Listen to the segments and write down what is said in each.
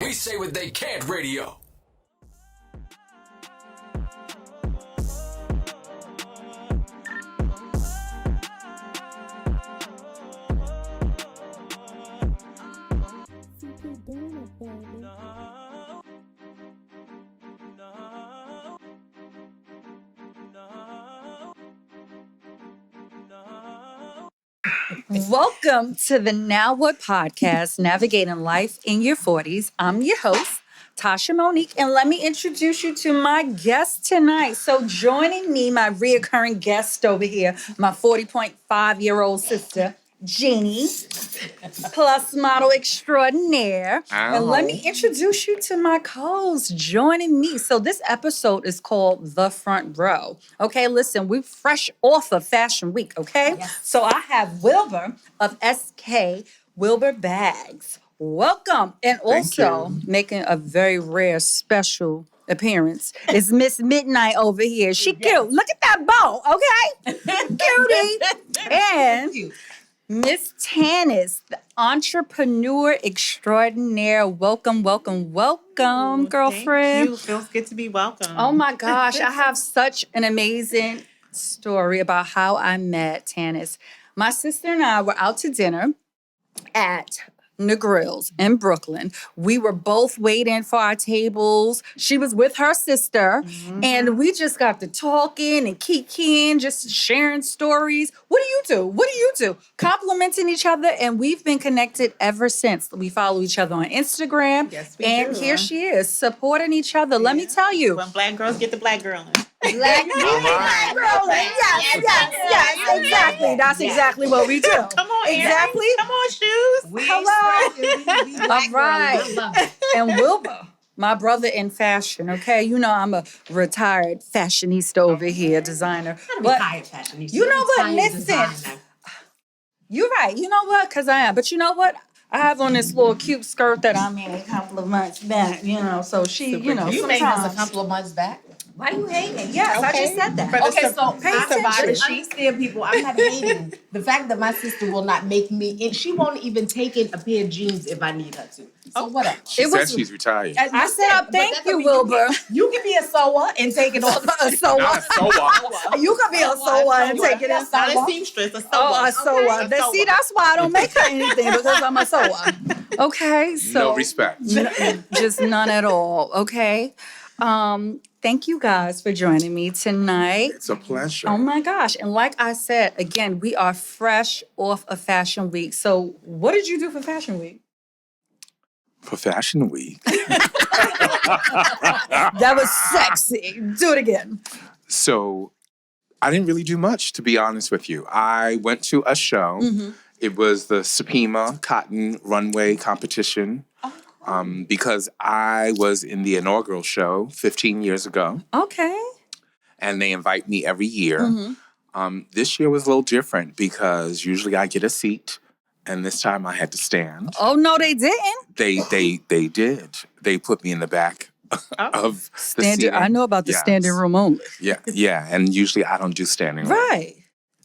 We say what they can't radio. Welcome to the Now What podcast, Navigating Life in Your 40s. I'm your host, Tasha Monique, and let me introduce you to my guest tonight. So joining me, my reoccurring guest over here, my 40.5-year-old sister, Jeannie, plus model extraordinaire. Ow. And let me introduce you to my co-host joining me. So this episode is called The Front Row. Okay, listen, we're fresh off of Fashion Week, okay? Yes. So I have Wilbur of SK Wilbur Bags. Welcome. And also making a very rare special appearance is Miss Midnight over here. She cute. Look at that bow, okay? Cutie. And Miss Tannis, the entrepreneur extraordinaire. Welcome, welcome, welcome, girlfriend. Thank you. Feels good to be welcome. Oh my gosh, I have such an amazing story about how I met Tannis. My sister and I were out to dinner at the Grills in Brooklyn. We were both waiting for our tables. She was with her sister, and we just got to talking and kikiing, just sharing stories. What do you do? What do you do? Complimenting each other, and we've been connected ever since. We follow each other on Instagram, Yes, we and do. here she is, supporting each other. Let me tell you. When black girls get the black girl in. Black girl. Yes, exactly. That's exactly what we do. Come on, Erin. Exactly. Come on, shoes. Hello. All right. And Wilbur, my brother in fashion, okay? You know I'm a retired fashionista over here, designer. But fashionista. you know what? Listen. You're right. You know what? Because I am. But you know what? I have on this little cute skirt that I made a couple of months back, you know, so she, you know, You made sometimes. us a couple of months back. Why do you hate me? Yes, I just said that. Okay, so I attention. understand people. I'm not hating. The fact that my sister will not make me, and she won't even take in a pair of jeans if I need her to. So what up? She said she's retired. I said, thank you, Wilbur. You can be a sewer and take it off. A sewer. Not a sewer. You can be a sewer and take it Not inside. a seamstress, a sewer. Oh, a sewer. Okay. See, that's why I don't make her anything, because I'm a sewer. Okay, so No respect. just none at all. Okay. Thank you guys for joining me tonight. It's a pleasure. Oh my gosh. And like I said, again, we are fresh off of Fashion Week. So what did you do for Fashion Week? For Fashion Week. That was sexy. Do it again. So I didn't really do much, to be honest with you. I went to a show. It was the Supima Cotton Runway competition. Because I was in the inaugural show 15 years ago. Okay. And they invite me every year. This year was a little different because usually I get a seat, and this time I had to stand. Oh, no, they didn't. They did. They put me in the back of the Standing. seating. I know about the Yes. standing room only. Yeah. And usually I don't do standing room. Right.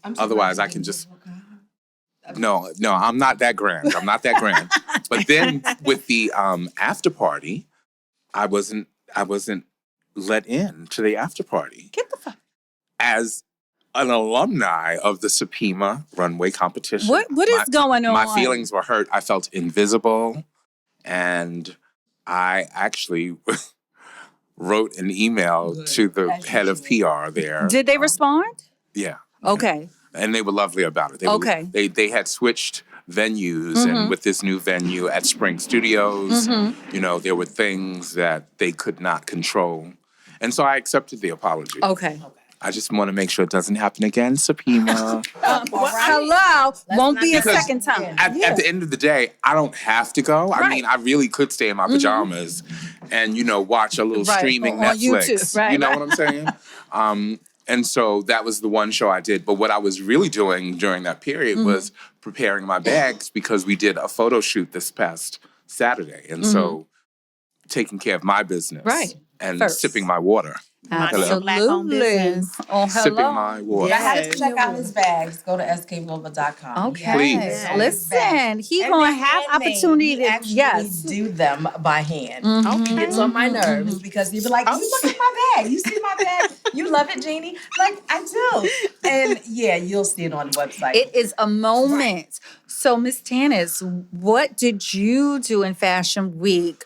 Otherwise, I can just... No, I'm not that grand. But then with the after party, I wasn't let in to the after party. Get the fuck. As an alumni of the Supima runway competition. What is going on? My feelings were hurt. I felt invisible. And I actually wrote an email to the head of PR there. Did they respond? Yeah. Okay. And they were lovely about it. Okay. They had switched venues, and with this new venue at Spring Studios, you know, there were things that they could not control. And so I accepted the apology. Okay. I just want to make sure it doesn't happen again, Supima. Hello. Won't be a Because second time. At the end of the day, I don't have to go. I mean, I really could stay in my pajamas and, you know, watch a little streaming on Netflix. YouTube. Right, you know what I'm saying? And so that was the one show I did. But what I was really doing during that period was preparing my bags, because we did a photo shoot this past Saturday. And so taking care of my business. Right. and first. sipping my water. Minding your black-owned Absolutely. business. Oh, Sipping hello. my water. Yes. Guys, check out his bags. Go to skvilbur.com. Okay. Please. Yes. Listen, he And gonna they're have handmade. opportunity We to actually do them by hand. Okay. Gets on my nerves because you'd be like, you look at my bag. You see my bag. You love it, Jeannie. Like, I do. And yeah, you'll see it on the website. It is a moment. So, Miss Tannis, what did you do in Fashion Week?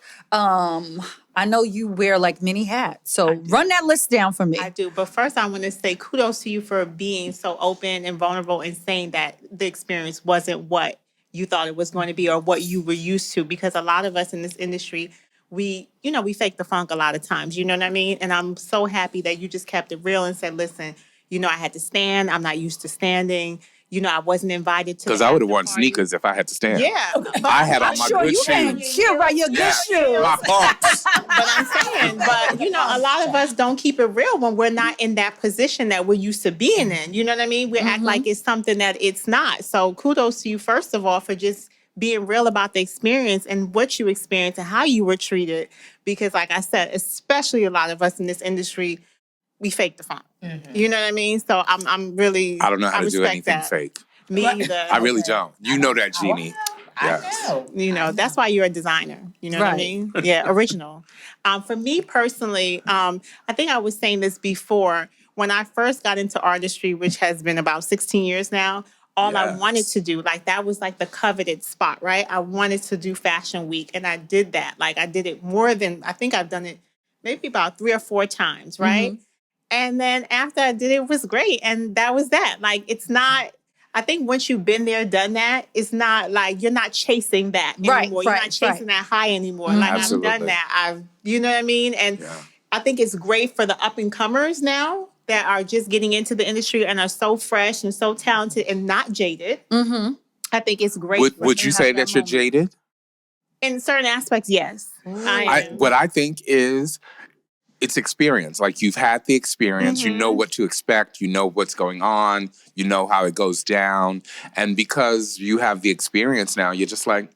I know you wear like many hats. So run that list down for me. I do. But first, I want to say kudos to you for being so open and vulnerable and saying that the experience wasn't what you thought it was going to be or what you were used to. Because a lot of us in this industry, we fake the funk a lot of times. You know what I mean? And I'm so happy that you just kept it real and said, listen, I had to stand. I'm not used to standing. I wasn't invited to Because the I would have after worn party. sneakers if I had to stand. Yeah. I had on my good shoes. You're right, your good shoes. My pumps. But I'm saying, a lot of us don't keep it real when we're not in that position that we're used to being in. You know what I mean? We act like it's something that it's not. So kudos to you, first of all, for just being real about the experience and what you experienced and how you were treated. Because like I said, especially a lot of us in this industry, we fake the funk. You know what I mean? So I'm really, I don't know how to do respect anything that. fake. Me either. I really don't. You know that, Jeannie. I know. That's why you're a designer. You know what I Right. mean? Yeah, original. For me personally, I think I was saying this before. When I first got into artistry, which has been about 16 years now, all I Yes. wanted to do, that was like the coveted spot, right? I wanted to do Fashion Week, and I did that. I did it more than, I think I've done it maybe about 3 or 4 times, right? And then after I did it, it was great. And that was that. It's not, I think once you've been there, done that, it's not you're not chasing that anymore. You're not chasing that high anymore. Absolutely. I've done that. You know what I mean? And I think it's great for the up and comers now that are just getting into the industry and are so fresh and so talented and not jaded. I think it's great. Would you say that you're jaded? In certain aspects, yes. I am. What I think is it's experience. You've had the experience, you know what to expect, you know what's going on, you know how it goes down. And because you have the experience now, you're just like,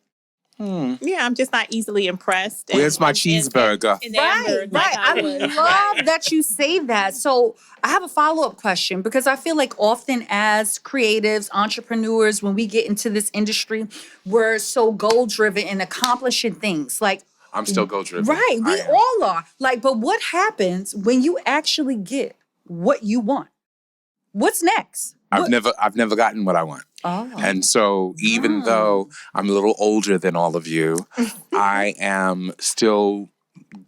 Yeah, I'm just not easily impressed. Where's my cheeseburger? Enamored Right. I love that you say that. So I have a follow-up question because I feel like often as creatives, entrepreneurs, when we get into this industry, we're so goal-driven and accomplishing things. I'm still goal-driven. Right, I we am. all are. But what happens when you actually get what you want? What's next? I've never gotten what I want. Oh. And so even though I'm a little older than all of you, I am still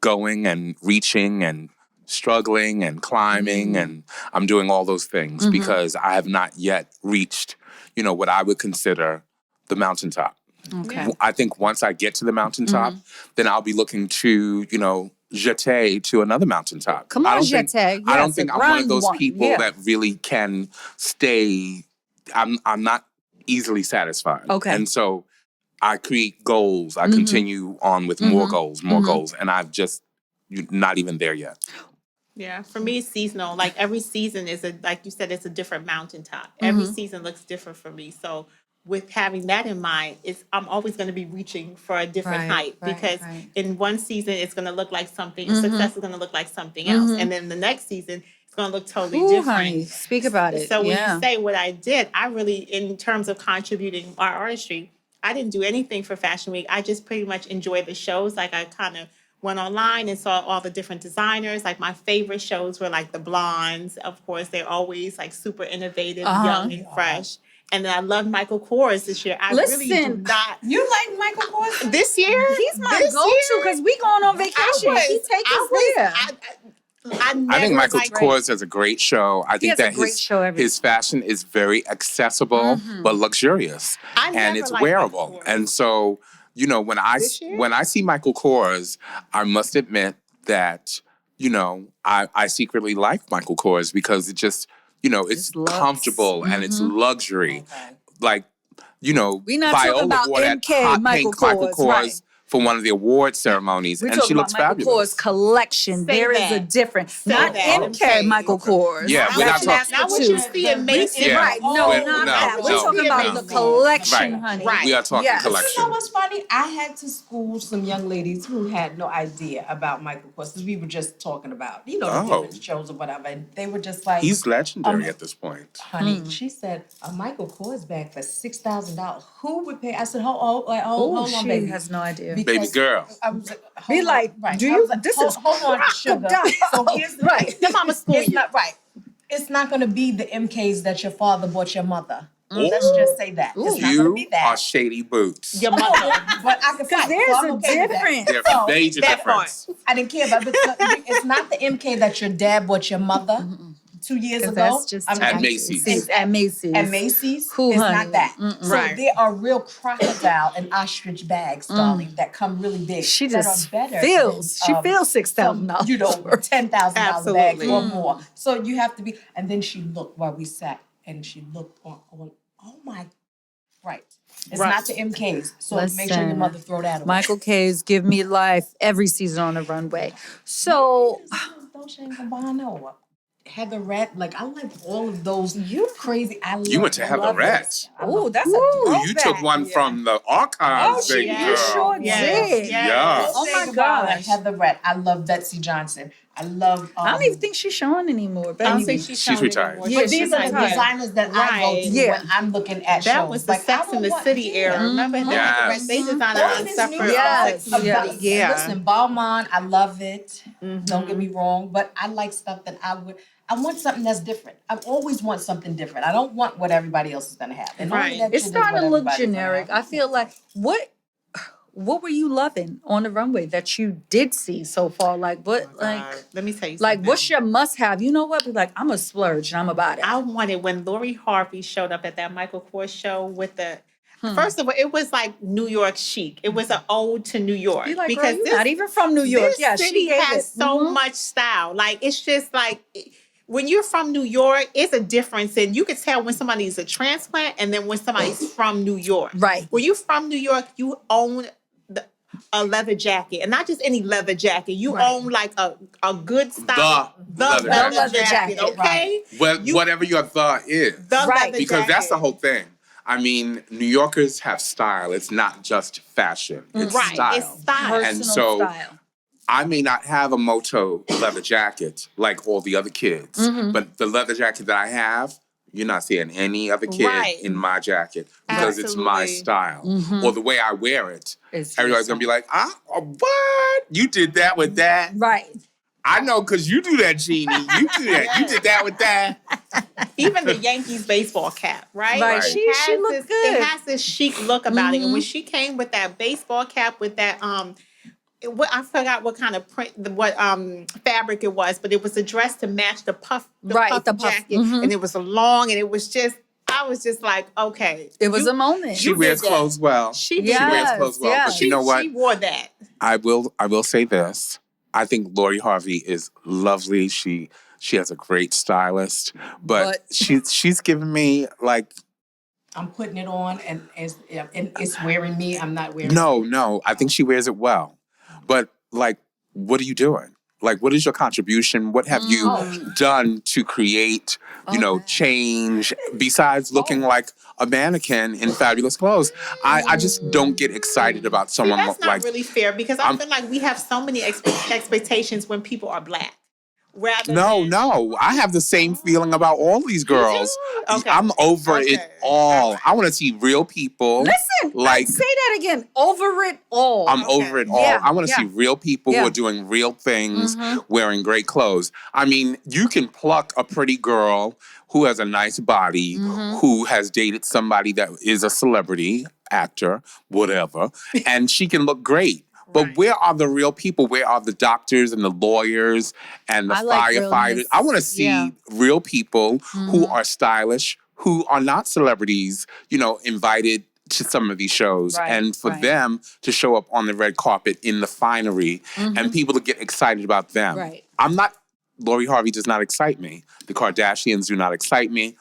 going and reaching and struggling and climbing and I'm doing all those things because I have not yet reached, what I would consider the mountaintop. Okay. I think once I get to the mountaintop, then I'll be looking to, jeter to another mountaintop. Come on, jeter. I don't Yes, think a I'm one of grand those one. people Yeah. that really can stay. I'm not easily satisfied. Okay. And so I create goals. I continue on with more goals, and I've just not even there yet. Yeah, for me, it's seasonal. Every season is like you said, it's a different mountaintop. Every season looks different for me. So with having that in mind, I'm always going to be reaching for a different height because in one season it's going to look like something. Success is going to look like something else, and then the next season it's going to look totally different. Honey, speak about it. So when you say what I did, I really, in terms of contributing our artistry, I didn't do anything for Fashion Week. I just pretty much enjoyed the shows. I kind of went online and saw all the different designers. My favorite shows were the blondes. Of course, they're always super innovative, young and fresh. And then I loved Michael Kors this year. I really do not. You like Michael Kors? This year? He's my go-to because we going on vacation. He take us there. I think Michael Kors has a great show. I think that his fashion is very accessible but luxurious, and it's wearable. And so, when I see Michael Kors, I must admit that I secretly like Michael Kors because it just it's comfortable and it's luxury. We not talking Viola about wore that MK hot Michael pink Michael Kors, Kors right. for one of the award ceremonies, We're and talking she looks about Michael fabulous. Kors collection. Say There is that. a difference. Say Not that. MK Okay. Michael Kors. Yeah, we're not talking. Not what you see in Macy's. Yeah. Right. No, We're- not no, that. We're no, talking about no. the collection, Right. honey. Right. We are talking Yes. collection. You know what's funny? I had to school some young ladies who had no idea about Michael Kors because we were just talking about, the different shows or whatever. And they were just like, He's legendary at this point. honey, she said, a Michael Kors bag for $6,000. Who would pay? I said, hold on, she baby. has no idea. Because Baby girl. I was like, Be hold like, on. Right. do I you? was like, This is hold on, sugar. So here's the Right. thing. Your mama school It's you. not right. It's not going to be the MKs that your father bought your mother. Let's just say that. It's not going to be You that. are shady boots. Your mother. But I can fight. There's so I'm a okay with that. difference. There's So, a major that part. difference. I didn't care about it. It's not the MK that your dad bought your mother 2 years ago. That's just I'm At like, Macy's. At Macy's. At Macy's, Cool, it's honey. not that. So Right. there are real crocodile and ostrich bags, darling, that come really big. She that just are better feels. than, She feels $6,000. $10,000 bags Absolutely. or more. So you have to be. And then she looked while we sat, and she looked on oh my, right. It's Right. not the MKs. So make sure your Listen, mother throw that away. Michael K's Give Me Life every season on the runway. So Dolce & Gabbana or Heatherette, like I like all of those. You crazy? I love. You went to I love Heatherette. it. I love that's it. a Ooh, you took one from the archives, she baby you girl. sure Yes. did. Yeah. Oh my Dolce & Gabbana, gosh. Heatherette. I love Betsy Johnson. I love. I don't even think she's showing anymore. But I don't Anyway, think she's she's showing retired. anymore. Yeah, But these are the retired. designers that I go Right. to Yeah. when I'm looking at That shows. was the Like, Sex I and the want- City yeah. era. Remember that? Yes. They designed All a of this separate new Yes, stuff. yes. Yeah. Listen, Balmain, I love it. Don't get me wrong, but I like stuff that I want something that's different. I always want something different. I don't want what everybody else is gonna have. And Right. only that it's shit is starting what to look everybody's gonna generic. have. I feel like what were you loving on the runway that you did see so far? Like what Let me tell you something. like what's your must have? You know what? Be like, I'm a splurge and I'm about it. I wanted when Lori Harvey showed up at that Michael Kors show with the. First of all, it was like New York chic. It was an ode to New York Be like, girl, you're not even from New York. This Yeah, city she gave has it. so much style. Like it's just like when you're from New York, it's a difference, and you can tell when somebody's a transplant and then when somebody's from New York. Right. When you're from New York, you own a leather jacket, and not just any leather jacket. You own like a good style. The leather jacket. Okay. Whatever your the is. The Right. leather Because that's the jacket. whole thing. I mean, New Yorkers have style. It's not just fashion. It's Right. style. It's style. And Personal so style. I may not have a moto leather jacket like all the other kids, but the leather jacket that I have, you're not seeing any other kid Right. in my jacket because it's my Absolutely. style. Or the way I wear it. It's Everybody's going to be like, what? You did that with that? Right. I know because you do that, Jeannie. You do that. You did that with that. Even the Yankees baseball cap, right? Right. Right. She It looked has good. It has this chic look about it. And when she came with that baseball cap with that I forgot what kind of print, what fabric it was, but it was a dress to match the puff jacket, and it was long, and it was just. I was just like, okay. It was a moment. She wears did that. clothes well. She did She wears Yes, clothes well. yes. But you know what? She wore that. I will say this. I think Lori Harvey is lovely. She has a great stylist, but she's giving me like I'm putting it on, and it's wearing me. I'm not wearing. no. I think she wears it well, but like, what are you doing? Like, what is your contribution? What have you done to create, change besides looking like a mannequin in fabulous clothes? I just don't get excited about someone That's not like. really fair because I feel like we have so many expectations when people are black. Rather No, than, no. I have the same feeling about all these girls. Okay. I'm over it Okay. all. I want to see real people. Listen, like say that again. Over it all. I'm over it all. Yeah, I want to yeah. see real people who Yeah. are doing real things, wearing great clothes. I mean, you can pluck a pretty girl who has a nice body, who has dated somebody that is a celebrity, actor, whatever, and she can look great. But where are the real people? Where are the doctors and the lawyers and the I like firefighters? realness. I want to see Yeah. real people who are stylish, who are not celebrities, invited to some of these shows. Right, And for right. them to show up on the red carpet in the finery and people to get excited about them. Right. I'm not Lori Harvey does not excite me. The Kardashians do not excite me.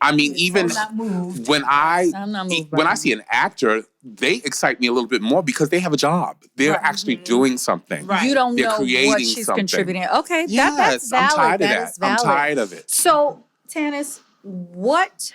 I mean, even I'm not moved. when I'm not moved by when I them. see an actor, they excite me a little bit more because they have a job. They're Right. actually doing something. Right. You don't They're know creating what she's something. contributing. Okay, Yes, that's valid. I'm tired of That that. is I'm valid. tired of it. So, Tannis, what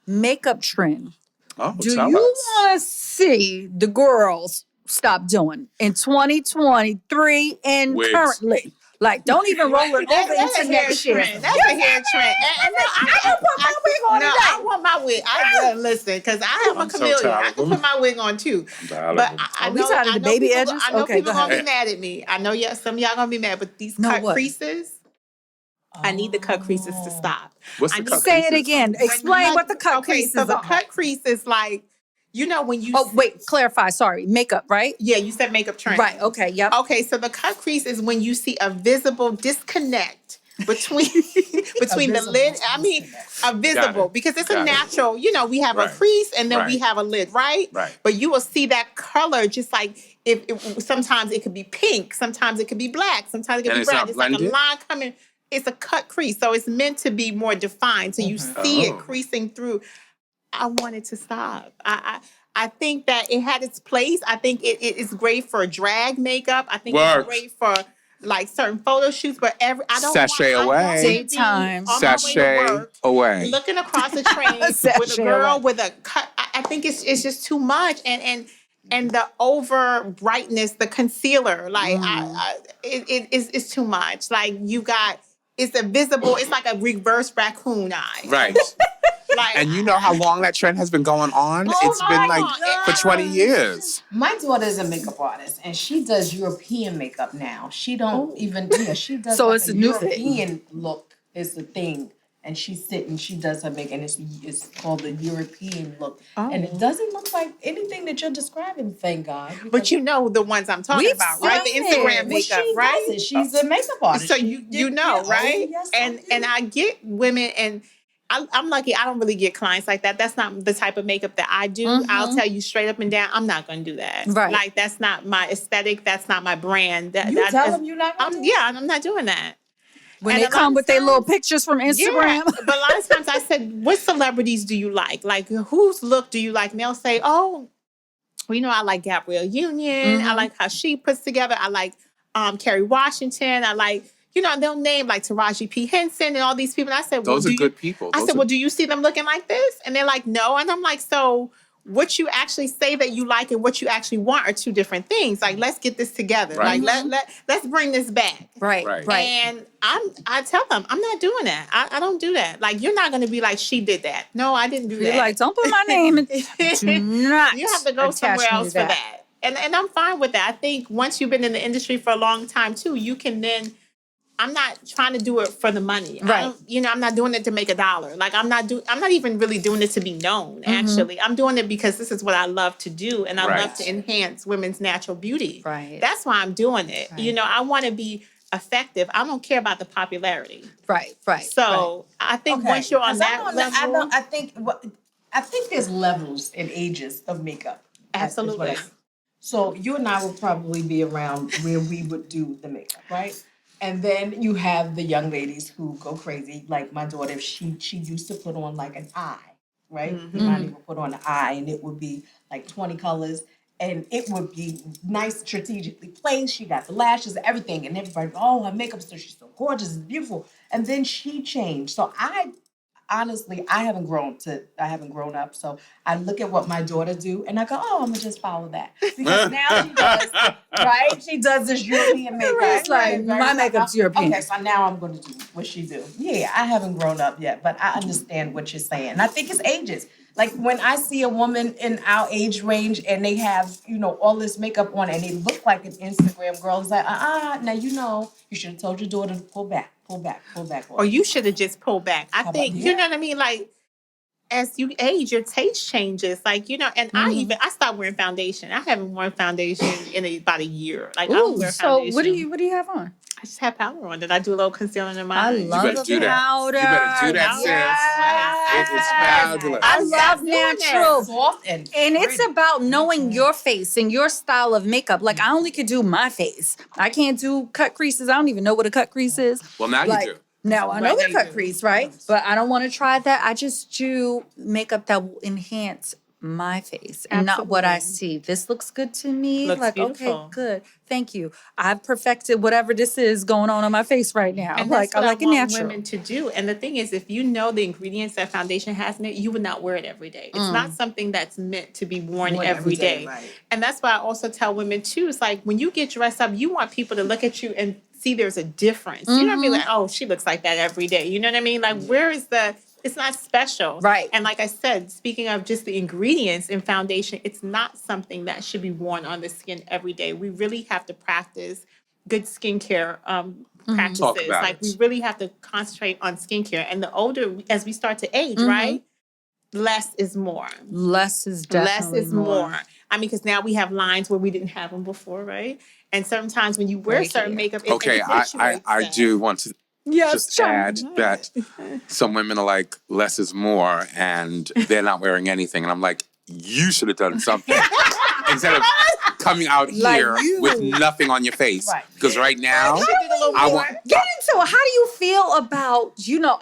makeup trend Oh, do tell you us. want to see the girls stop doing in 2023 and Wigs. currently? Like, don't even roll it over That's a into hair next year. trend. That's a hair trend. And no, I can put my wig on no, today. I want my wig. Listen, because I am a I'm so chameleon. tired I of can them. put my wig on too. I'm tired of But them. I Are we know, tired of I the know baby people, edges? I know Okay, people go gonna ahead. be mad at me. I know some of y'all gonna be mad, but these No, cut what? creases, I need the cut creases to stop. What's the I cut need- Say it creases? again. Explain what the cut Okay, creases so the are. cut crease is like, when you. Oh, wait, clarify. Sorry. Makeup, right? Yeah, you said makeup trend. Right. Okay. Yep. Okay, so the cut crease is when you see a visible disconnect between the lid. I mean, a visible, because it's a Got it. natural. We have a Right. crease and then we Right. have a lid, right? Right. But you will see that color, just like if sometimes it could be pink, sometimes it could be black, sometimes it could And be it's brown. not It's like a blended? line coming. It's a cut crease, so it's meant to be more defined. So you see it Oh. creasing through. I want it to stop. I think that it had its place. I think it is great for drag makeup. I think Work. it's great for like certain photo shoots. But I don't Sashay want, away. I want to be Daytime. on my way to Sashay work, away. looking across the train with a Sashay girl away. with a cut. I think it's just too much, and the over brightness, the concealer, like it's too much. Like you got. It's a visible. It's like a reverse raccoon eye. Right. Like, And you know how long that trend has been going on? Oh It's been my like God. for 20 years. My daughter is a makeup artist, and she does European makeup now. She don't even, she does So like it's a a new thing. European look is the thing. And she does her makeup, and it's called the European look. And it doesn't look like anything that you're describing, thank God. But you know the ones I'm talking We've about, right? The seen Instagram it. makeup, she right? does it. She's a makeup artist. So She you did- know, yeah, right? oh, yes, I and do. and I get women, and I'm lucky. I don't really get clients like that. That's not the type of makeup that I do. I'll tell you straight up and down, I'm not going to do that. Right. Like that's not my aesthetic. That's not my brand. You tell them you're not gonna do it? Yeah, I'm not doing that. When And they a lot come of with their little times- pictures from Instagram. Yeah, but a lot of times I said, what celebrities do you like? Like, whose look do you like? And they'll say, oh, well, I like Gabrielle Union. I like how she puts together. I like Kerry Washington. I like, they'll name like Taraji P. Henson and all these people. And I said, Those are good people. I said, well, do you see them looking like this? And they're like, no. And I'm like, so what you actually say that you like and what you actually want are two different things. Like, let's get this together. Right. Like, let's bring this back. Right. Right. Right. And I tell them, I'm not doing that. I don't do that. Like, you're not going to be like, she did that. No, I didn't do You're that. like, don't put my name in. Do not. You have to go attach somewhere me else to for that. And I'm fine with that. I think once you've been in the industry for a long time too, you can then. I'm not trying to do it for the money. Right. I'm not doing it to make $1. Like I'm not even really doing it to be known. Actually, I'm doing it because this is what I love to do, and I Right. love to enhance women's natural beauty. Right. That's why I'm doing it. Right. I want to be effective. I don't care about the popularity. Right. Right. So I think once you're on that level, I think there's levels and ages of makeup. That's what Absolutely. So you and I will probably be around where we would do the makeup, right? And then you have the young ladies who go crazy. Like my daughter, she used to put on like an eye, right? Imani would put on an eye, and it would be like 20 colors. And it would be nice, strategically placed. She got the lashes, everything. And everybody, oh, her makeup, she's so gorgeous, it's beautiful. And then she changed. So honestly, I haven't grown up. So I look at what my daughter do and I go, oh, I'm gonna just follow that. Because now she does, right? She does this European makeup. It's like, my makeup's European. Okay, so now I'm gonna do what she do. Yeah, I haven't grown up yet, but I understand what you're saying. And I think it's ages. Like when I see a woman in our age range and they have, all this makeup on and they look like an Instagram girl, it's like, now you should have told your daughter to pull back. or you should have just pulled back. I How think about- you know what I mean. Like as you age, your taste changes. Like and I stopped wearing foundation. I haven't worn foundation in about a year. Like I don't Ooh, wear so foundation. what do you have on? I just have powder on. Did I do a little concealer in I mine? love better the do that. powder. You better do that, sis. It is fabulous. I love natural. Soft and It's pretty. about knowing your face and your style of makeup. Like, I only could do my face. I can't do cut creases. I don't even know what a cut crease is. Well, now Like, you do. now I know Right, the now you cut do. crease, right? But I don't want to try that. I just do makeup that will enhance my face and not what I see. This looks good to me. Looks like, okay, beautiful. good. Thank you. I've perfected whatever this is going on my face right now. And Like, that's what I like it want natural. women to do. And the thing is, if you know the ingredients that foundation has in it, you would not wear it every day. It's not something that's meant to be worn every day. Right. And that's why I also tell women too, it's like when you get dressed up, you want people to look at you and see there's a difference. You don't be like, oh, she looks like that every day. You know what I mean? Like, where is it's not special. Right. And like I said, speaking of just the ingredients in foundation, it's not something that should be worn on the skin every day. We really have to practice good skincare practices. Talk about Like, it. we really have to concentrate on skincare. And the older, as we start to age, right? Less is more. Less is definitely Less is more. I mean, because now we have lines where we didn't have them before, right? And sometimes when you wear Right certain here. makeup, it Okay, I accentuates do want to Yes, just add that some women are like, less is more, and they're not wearing anything. And I'm like, you should have done something instead of coming out Like here you. with nothing on your face. Right. Because right now, I I want. Get into it. How do you feel about,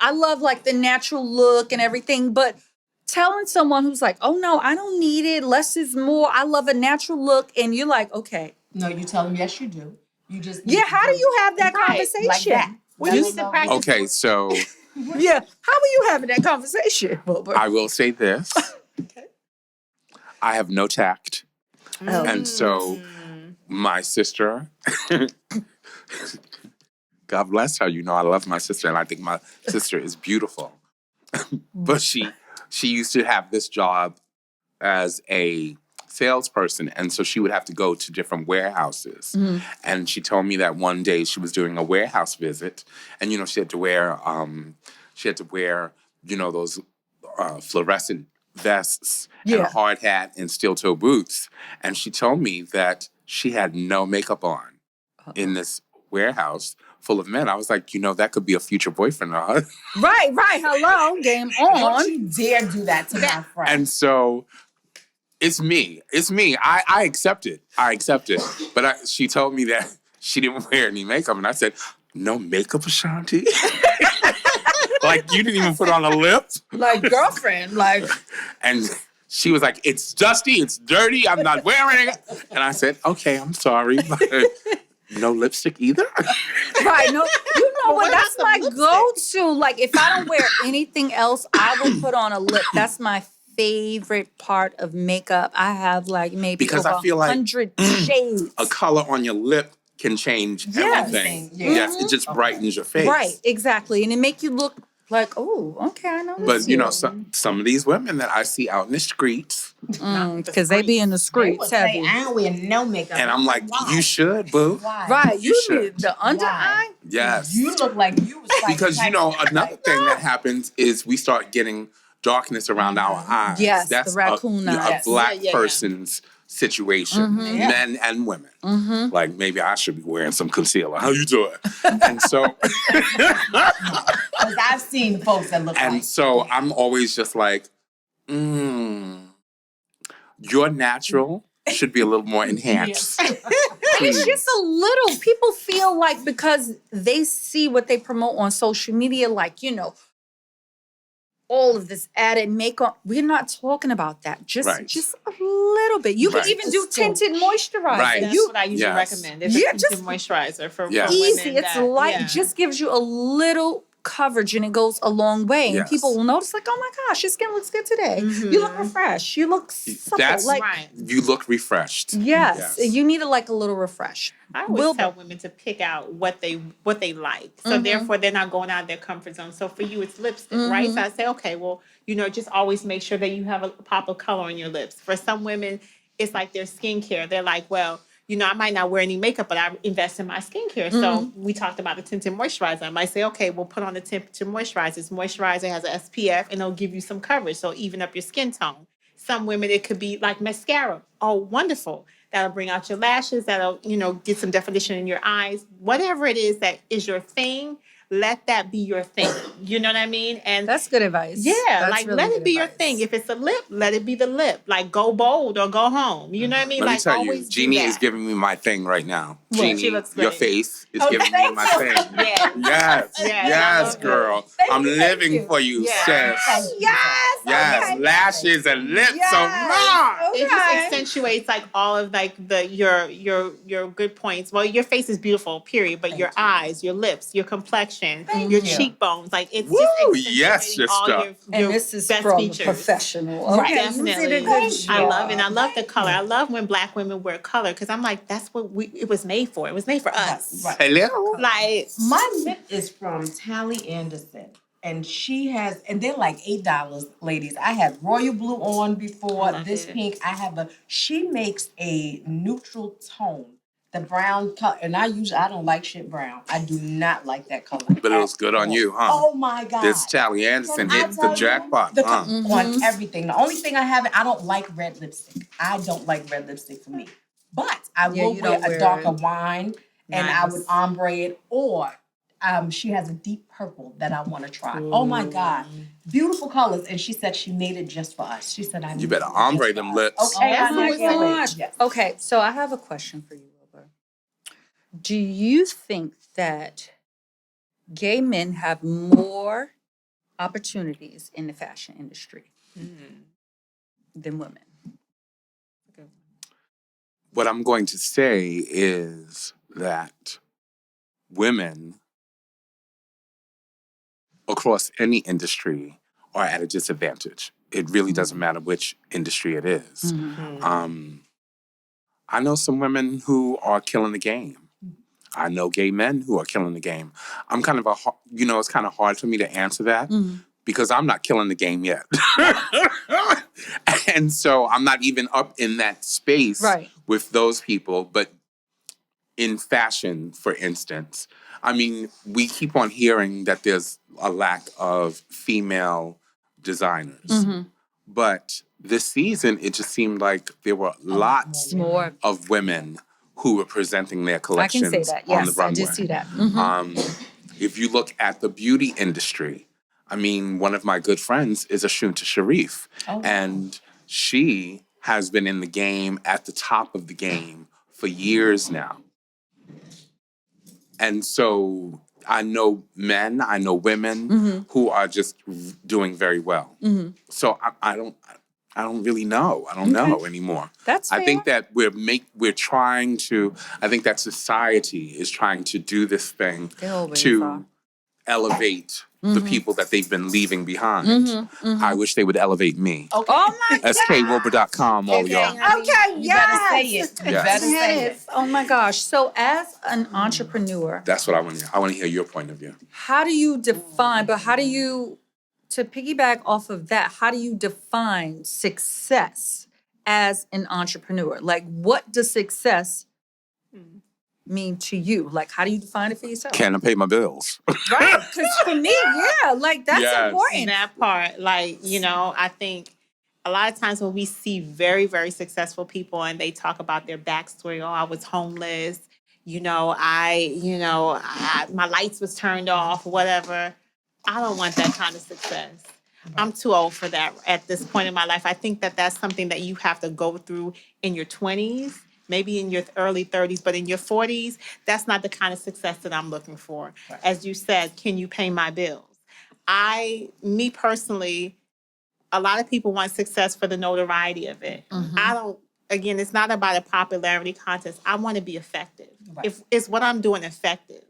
I love like the natural look and everything, but telling someone who's like, oh no, I don't need it. Less is more. I love a natural look. And you're like, okay. No, you tell them yes, you do. You just need Yeah, to how do you have that right, conversation? like that. Well, you need to practice. Okay, so Yeah. How are you having that conversation, Wilbur? I will say this. I have no tact. Oh. And so my sister, God bless her, I love my sister and I think my sister is beautiful. But she used to have this job as a salesperson, and so she would have to go to different warehouses. And she told me that one day she was doing a warehouse visit, and she had to wear those fluorescent vests and a Yeah. hard hat and steel toe boots. And she told me that she had no makeup on in this warehouse full of men. I was like, that could be a future boyfriend of hers. Right. Hello, game on. Don't you dare do that to my friend. And so it's me. I accept it. But she told me that she didn't wear any makeup. And I said, no makeup, Ashanti? Like, you didn't even put on a lip? Like, girlfriend, like. And she was like, it's dusty, it's dirty, I'm not wearing it. And I said, okay, I'm sorry, but no lipstick either? Right. No, you know what? what That's about my the lipstick? go-to. Like, if I don't wear anything else, I will put on a lip. That's my favorite part of makeup. I have like maybe Because over I feel like 100 shades. A color on your lip can change Yes. everything. Yeah. Yes, it just brightens your face. Right, exactly. And it make you look like, oh, okay, I know this. But, some of these women that I see out in the streets, because they be in the They streets would say, heavy. I don't wear no makeup. and I'm like, why? you should, boo. Why? Right, You you should. need the under eye. Yes. You look like you was like Because, another thing that happens is we start getting darkness around our eyes. Yes, That's the raccoon a eyes. black Yeah. person's situation, men and women. Like, maybe I should be wearing some concealer. How you doing? And so, Because I've seen folks that look and like. so I'm always just like, your natural should be a little more enhanced. It's just a little. People feel like because they see what they promote on social media, like, all of this added makeup. We're not talking about that. Just Right. just a little bit. You Right. can even do tinted moisturizer. Right. That's You what I usually Yes. recommend. It's Yeah, a just- tinted moisturizer for Yes. easy. women It's that- light. yeah. It just gives you a little coverage and it goes a long way. And Yes. people will notice, like, oh my gosh, your skin looks good today. You look refreshed. You look supple. That's like, right. You look refreshed. yes, you need a little refresh. I always Wilbur. tell women to pick out what they like. So therefore they're not going out of their comfort zone. So for you it's lipstick, right? So I say, okay, well, just always make sure that you have a pop of color on your lips. For some women, it's like their skincare. They're like, well, I might not wear any makeup, but I invest in my skincare. So we talked about the tinted moisturizer. I might say, okay, we'll put on the tinted moisturizer. This moisturizer has an SPF and it'll give you some coverage. So even up your skin tone. Some women, it could be like mascara. Oh, wonderful. that'll bring out your lashes, that'll, get some definition in your eyes. Whatever it is that is your thing, let that be your thing. You know what I mean? And That's good advice. yeah, That's like really let it good be your advice. thing. If it's a lip, let it be the lip. Like go bold or go home. You know what I mean? Let me Like tell you, always do Jeannie that. is giving me my thing right now. What? Jeannie, She looks your great. face is giving me my thing. Yes. Yes, yes, Thank girl. Thank I'm you, thank living you. for you, Yeah. sis. Yes. Yes, Okay. lashes and lips. Yes. So much. It just Okay. accentuates like all of like your good points. Well, your face is beautiful, period. But your eyes, your lips, your complexion, your cheekbones, like it's just Woo, accentuating yes, all sister. your And this is best from features. a professional. Right. Okay, you did a good Definitely. job. I love it. And I love the color. I love when Black women wear color because I'm like, that's what it was made for. It was made for us. Right. Hello. Like My lip is from Tally Anderson. And and they're like $8, ladies. I had royal blue on before, love this it. pink. She makes a neutral tone, the brown color. And I don't like shit brown. I do not like that color. But it looks good on you, huh? Oh my God. This Tally Anderson Can I hit the tell you? jackpot, The huh? on everything. The only thing I don't like red lipstick. I don't like red lipstick for me. But I will you wear don't a wear darker it. wine and I would Nice. ombre it, or she has a deep purple that I want to try. Oh my God. Beautiful colors. And she said she made it just for us. She said, You better ombre them lips. Okay, Oh honey, my I can't wait. gosh. Yes. Okay, so I have a question for you, Wilbur. Do you think that gay men have more opportunities in the fashion industry than women? What I'm going to say is that women across any industry are at a disadvantage. It really doesn't matter which industry it is. I know some women who are killing the game. I know gay men who are killing the game. I'm kind of it's kind of hard for me to answer that because I'm not killing the game yet. And so I'm not even up in that space with those people. But in fashion, for instance, I mean, we keep on hearing that there's a lack of female designers. But this season, it just seemed like there were lots More. of women who were presenting their I can collections say that. on the Yes, I runway. did see that. If you look at the beauty industry, I mean, one of my good friends is Ashunta Sharif. And she has been in the game at the top of the game for years now. And so I know men, I know women who are just doing very well. So I don't really know. I don't know anymore. That's fair. I think that we're trying to. I think that society is trying to do this thing They always to are. elevate the people that they've been leaving behind. I wish they would elevate me. Okay. Oh my God. SKWilbur.com, all y'all. Okay, You better say it. You Yes. better say it. Oh my gosh. So as an entrepreneur, That's what I want to hear. I want to hear your point of view. to piggyback off of that, how do you define success as an entrepreneur? Like, what does success mean to you? Like, how do you define it for yourself? Can I pay my bills? Right? Because for me, yeah, like that's Yes. important. that part, like, I think a lot of times when we see very, very successful people and they talk about their backstory, I was homeless, my lights was turned off, whatever. I don't want that kind of success. I'm too old for that at this point in my life. I think that that's something that you have to go through in your 20s, maybe in your early 30s, but in your 40s, that's not the kind of success that I'm looking for. Right. As you said, can you pay my bills? Me personally, a lot of people want success for the notoriety of it. Again, it's not about a popularity contest. I want to be effective. Right. If it's what I'm doing effective,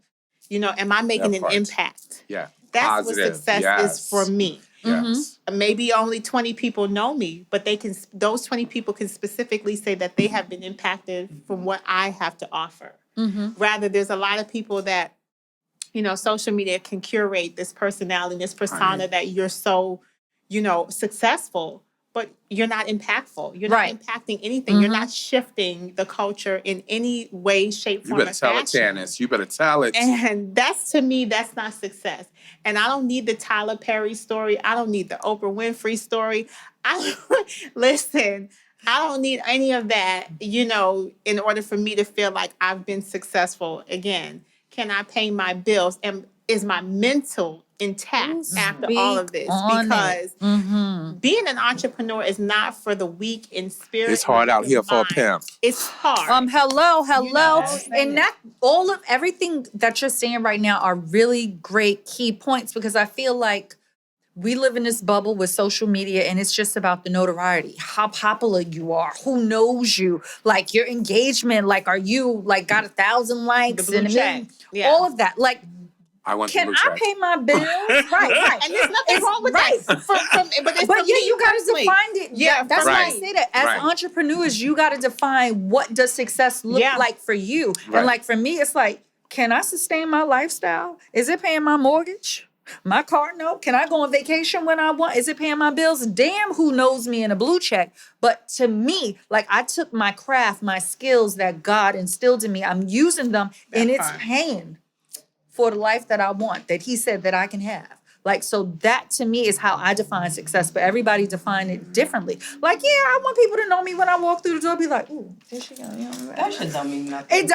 am I making an impact? Yeah. That's Positive. what success is for me. Yes. Maybe only 20 people know me, but those 20 people can specifically say that they have been impacted from what I have to offer. Rather, there's a lot of people that, social media can curate this personality, this persona that you're so, successful, but you're not impactful. You're not impacting anything. You're not shifting the culture in any way, shape, form, or fashion. You better tell it, Tannis. You better tell it. And to me, that's not success. And I don't need the Tyler Perry story. I don't need the Oprah Winfrey story. Listen, I don't need any of that, in order for me to feel like I've been successful. Again, can I pay my bills? And is my mental intact after all of Speak this? on Because it. Mm-hmm. being an entrepreneur is not for the weak in spirit. It's hard out in here for a mind. pimp. It's hard. Hello. know? And that all of everything that you're saying right now are really great key points because I feel like we live in this bubble with social media and it's just about the notoriety, how popular you are, who knows you, like your engagement, like are you like got 1,000 likes The blue and a check. million, Yeah. all of that. Like, I want can the blue I check. pay my bills? Right. And there's nothing wrong with right. that. But But yeah, you got to personally. define it. Yeah, That's for why I me. say that. As Right. entrepreneurs, you got to define what does success look Yeah. like for you. Right. And like for me, it's like, can I sustain my lifestyle? Is it paying my mortgage? My car note? Can I go on vacation when I want? Is it paying my bills? Damn, who knows me in a blue check? But to me, like I took my craft, my skills that God instilled in me, I'm using them and it's paying for the life that I want, that he said that I can have. Like, so that to me is how I define success, but everybody define it differently. Like, yeah, I want people to know me when I walk through the door, be like, ooh, there she go. You know, That shit don't mean nothing.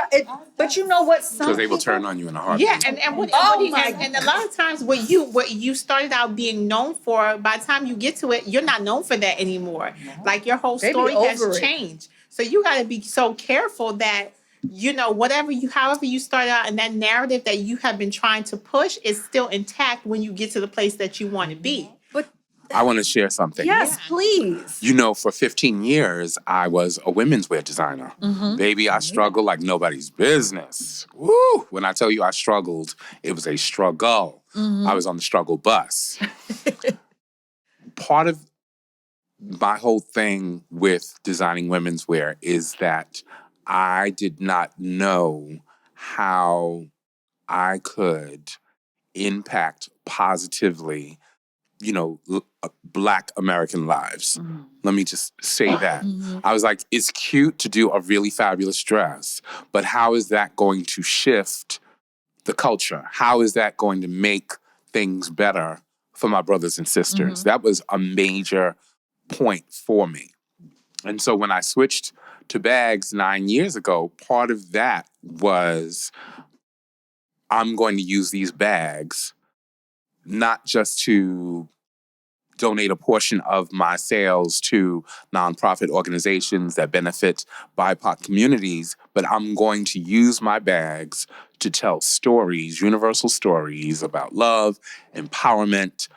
but you know what? Some Because they will people, turn on you in a heartbeat. Yeah, and and a lot of times what you started out being known for, by the time you get to it, you're not known for that anymore. Like your whole They be story over has it. changed. So you got to be so careful that however you start out, and that narrative that you have been trying to push is still intact when you get to the place that you want to be. But I want to share something. yes, please. You know, for 15 years, I was a women's wear designer. Baby, I struggled like nobody's business. Woo! When I tell you I struggled, it was a struggle. I was on the struggle bus. Part of my whole thing with designing women's wear is that I did not know how I could impact positively, Black American lives. Let me just say that. I was like, it's cute to do a really fabulous dress, but how is that going to shift the culture? How is that going to make things better for my brothers and sisters? That was a major point for me. And so when I switched to bags 9 years ago, part of that was I'm going to use these bags not just to donate a portion of my sales to nonprofit organizations that benefit BIPOC communities, but I'm going to use my bags to tell stories, universal stories about love, empowerment,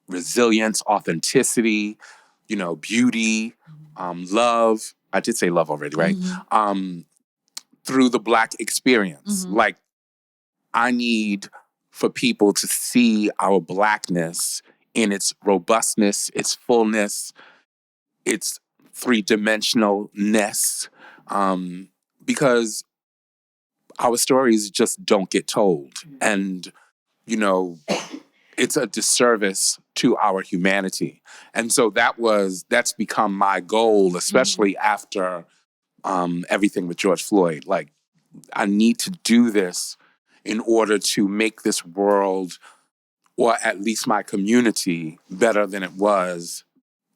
resilience, authenticity, beauty, love. I did say love already, right? Through the Black experience. Like, I need for people to see our Blackness in its robustness, its fullness, its three-dimensionalness, because our stories just don't get told. And, it's a disservice to our humanity. And so that's become my goal, especially after everything with George Floyd. Like, I need to do this in order to make this world, or at least my community, better than it was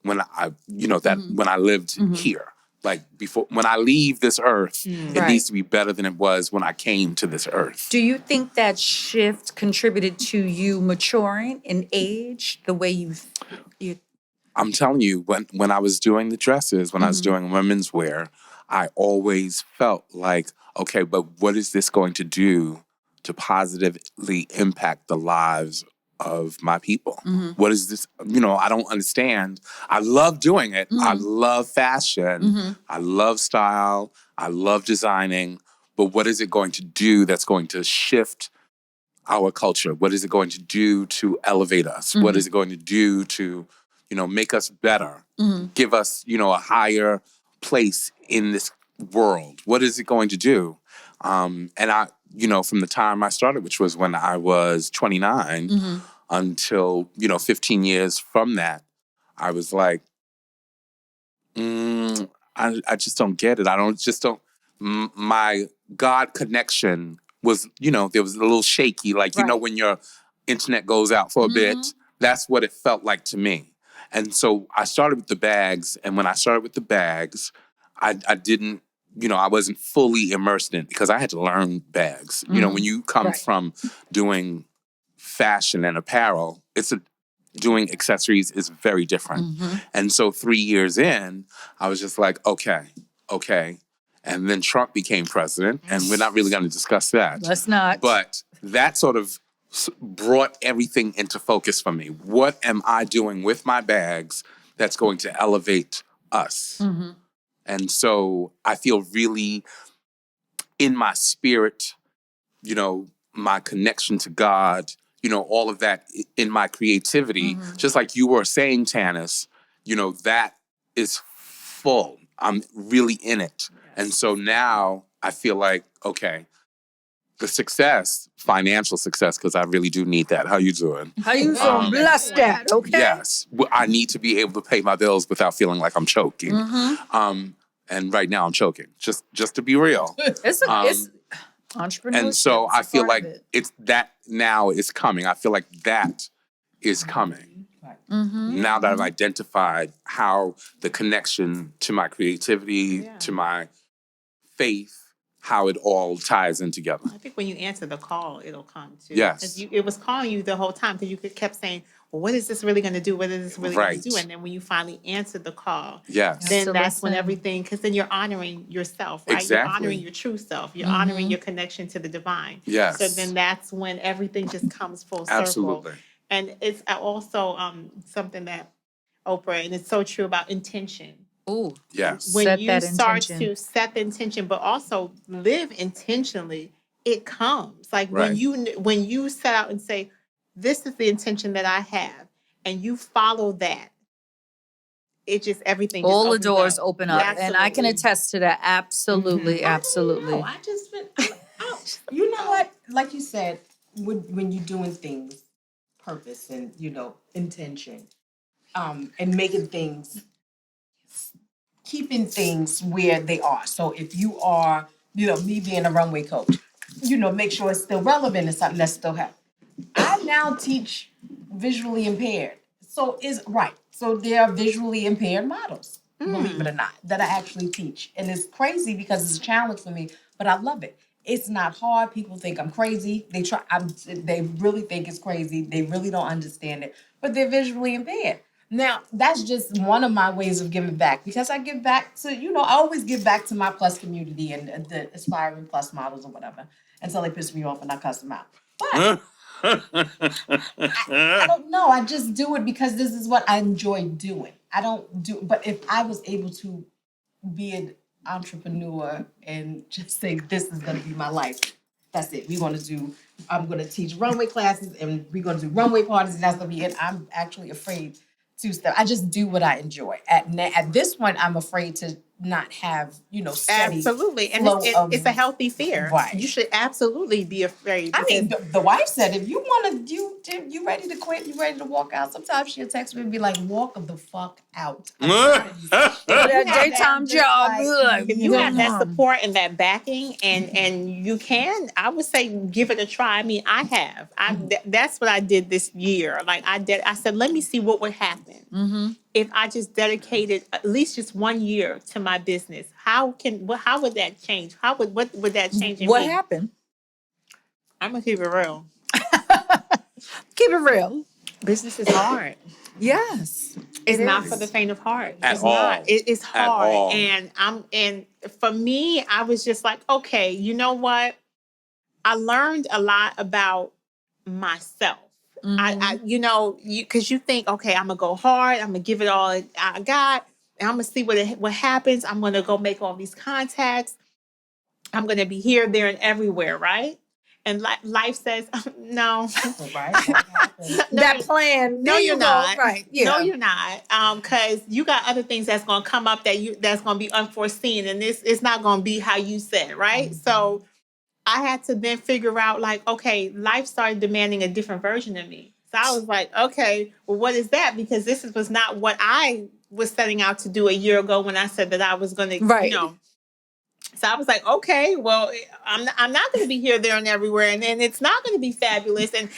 when when I lived here. Like, before, when I leave this earth, it needs to be better than it was when I came to this earth. Do you think that shift contributed to you maturing in age, the way you I'm telling you, when I was doing the dresses, when I was doing women's wear, I always felt like, okay, but what is this going to do to positively impact the lives of my people? What is this? I don't understand. I love doing it. I love fashion. I love style. I love designing. But what is it going to do that's going to shift our culture? What is it going to do to elevate us? What is it going to do to, make us better? Give us, a higher place in this world? What is it going to do? And I, from the time I started, which was when I was 29, until, 15 years from that, I was like, I just don't get it. My God connection was, there was a little shaky. Like, when your internet goes out for a bit, that's what it felt like to me. And so I started with the bags. And when I started with the bags, I didn't, I wasn't fully immersed in it because I had to learn bags. When you come from doing fashion and apparel, doing accessories is very different. And so 3 years in, I was just like, okay. And then Trump became president, and we're not really going to discuss that. Let's not. But that sort of brought everything into focus for me. What am I doing with my bags that's going to elevate us? And so I feel really in my spirit, my connection to God, all of that in my creativity, just like you were saying, Tannis, that is full. I'm really in it. And so now I feel like, okay, the success, financial success, because I really do need that. How you doing? How you doing? Bless that, okay? Yes. I need to be able to pay my bills without feeling like I'm choking. And right now I'm choking, just to be real. It's entrepreneurship. And so I feel like it's that now is coming. I feel like that is coming. Now that I've identified how the connection to my creativity, to my faith, how it all ties in together. I think when you answer the call, it'll come too. Yes. It was calling you the whole time because you kept saying, well, what is this really going to do? What is this really going to do? And then when you finally answered the call, then that's when everything, because then you're honoring yourself, right? Exactly. You're honoring your true self. You're honoring your connection to the divine. Yes. So then that's when everything just comes full circle. Absolutely. And it's also something that Oprah, and it's so true about intention. Ooh. Yes. When you start to set the intention, but also live intentionally, it comes. Like when you set out and say, this is the intention that I have, and you follow that, it just everything. All just the doors up. open up, and I can attest to that. Absolutely, absolutely. I just been, you know what? Like you said, when you're doing things, purpose and intention, and making things, keeping things where they are. So if you are, me being a runway coach, make sure it's still relevant and something that's still happening. I now teach visually impaired. So there are visually impaired models, believe it or not, that I actually teach. And it's crazy because it's a challenge for me, but I love it. It's not hard. People think I'm crazy. They really think it's crazy. They really don't understand it, but they're visually impaired. Now, that's just one of my ways of giving back because I give back to, I always give back to my plus community and the aspiring plus models or whatever until they piss me off and I cuss them out. But I don't know. I just do it because this is what I enjoy doing. I don't do, but if I was able to be an entrepreneur and just say, this is going to be my life, that's it. I'm going to teach runway classes and we're going to do runway parties and that's going to be it. I'm actually afraid to step. I just do what I enjoy. At this point, I'm afraid to not have, steady absolutely, and it's a healthy fear. Right. You should absolutely be afraid. I mean, the wife said, if you want to, you ready to quit, you ready to walk out. Sometimes she'll text me and be like, "Walk the fuck out." That daytime job. If you have that support and that backing, and you can, I would say, give it a try. I mean, I have. That's what I did this year. Like I said, let me see what would happen if I just dedicated at least just 1 year to my business. How would that change? What would that change in me? What happened? I'm gonna keep it real. Keep it real. Business is hard. Yes. It's not for the faint of heart. It's not. It's hard. And for me, I was just like, okay, you know what? I learned a lot about myself. Because you think, okay, I'm gonna go hard. I'm gonna give it all I got, and I'm gonna see what happens. I'm gonna go make all these contacts. I'm gonna be here, there, and everywhere, right? And life says, no. Right. That plan. No, you're not. Right. Yeah. No, you're not. Because you got other things that's gonna come up that's gonna be unforeseen, and it's not gonna be how you said, right? So I had to then figure out, like, okay, life started demanding a different version of me. So I was like, okay, well, what is that? Because this was not what I was setting out to do a year ago when I said that I was going to, So I was like, okay, well, I'm not going to be here, there, and everywhere. And it's not going to be fabulous. And,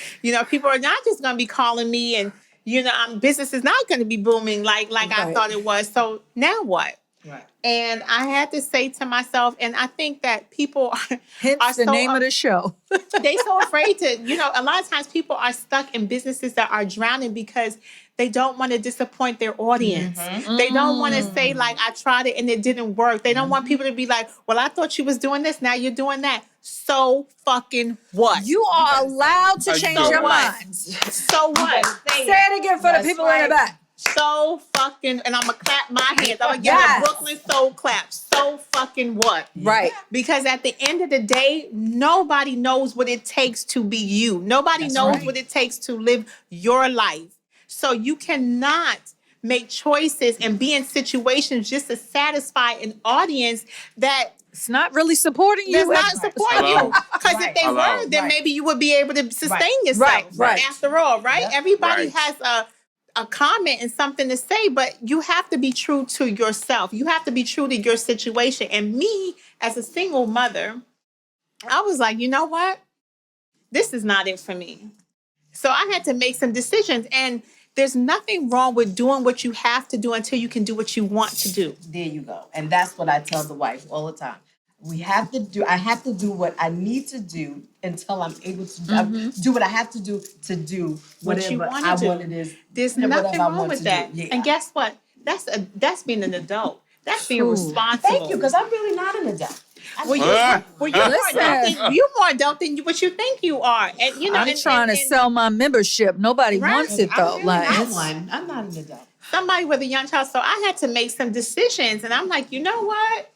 people are not just going to be calling me and, business is not going to be booming like I thought it was. So now what? Right. And I had to say to myself, and I think that people are Hence the so name of the show. they so afraid to, a lot of times people are stuck in businesses that are drowning because they don't want to disappoint their audience. They don't want to say, like, I tried it and it didn't work. They don't want people to be like, well, I thought you was doing this, now you're doing that. So fucking what? You are allowed to change your what? minds. So what? Say it again for the people in the back. So fucking, and I'm going to clap my hands. I'm going to give a Brooklyn soul clap. So fucking what? Right. Because at the end of the day, nobody knows what it takes to be you. Nobody knows what it takes to live your life. So you cannot make choices and be in situations just to satisfy an audience that it's not really supporting you. That's not supporting you. Because if they were, then maybe you would be able to sustain yourself. Right. After all, right? Yep. Everybody has a comment and something to say, but you have to be true to yourself. You have to be true to your situation. And me, as a single mother, I was like, you know what? This is not it for me. So I had to make some decisions. And there's nothing wrong with doing what you have to do until you can do what you want to do. There you go. And that's what I tell the wife all the time. I have to do what I need to do until I'm able to do what I have to do whatever I want it is. There's nothing wrong with that. Yeah. And guess what? That's being an adult. That's being responsible. Thank you, because I'm really not an adult. You're more adult than what you think you are. And I'm trying to sell my membership. Nobody wants it though. I'm not an adult. Somebody with a young child. So I had to make some decisions, and I'm like, you know what?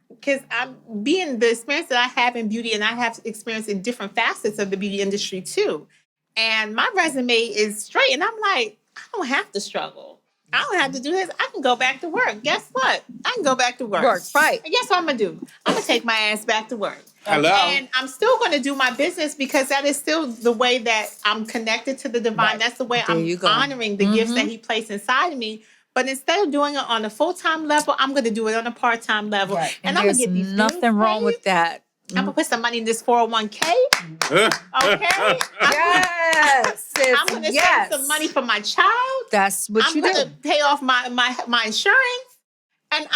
Because I'm being the experience that I have in beauty, and I have experience in different facets of the beauty industry too. And my resume is straight, and I'm like, I don't have to struggle. I don't have to do this. I can go back to work. Guess what? I can go back to work. Right. And guess what I'm going to do? I'm going to take my ass back to work. Hello. And I'm still going to do my business because that is still the way that I'm connected to the divine. Right. That's the way I'm honoring the gifts that he placed inside of me. But instead of doing it on a full-time level, I'm going to do it on a part-time level. Right. And I'm going to get these nothing wrong with that. I'm going to put some money in this 401k. Okay? Yes. I'm going to save some money for my child. That's what I'm going to pay off my insurance. And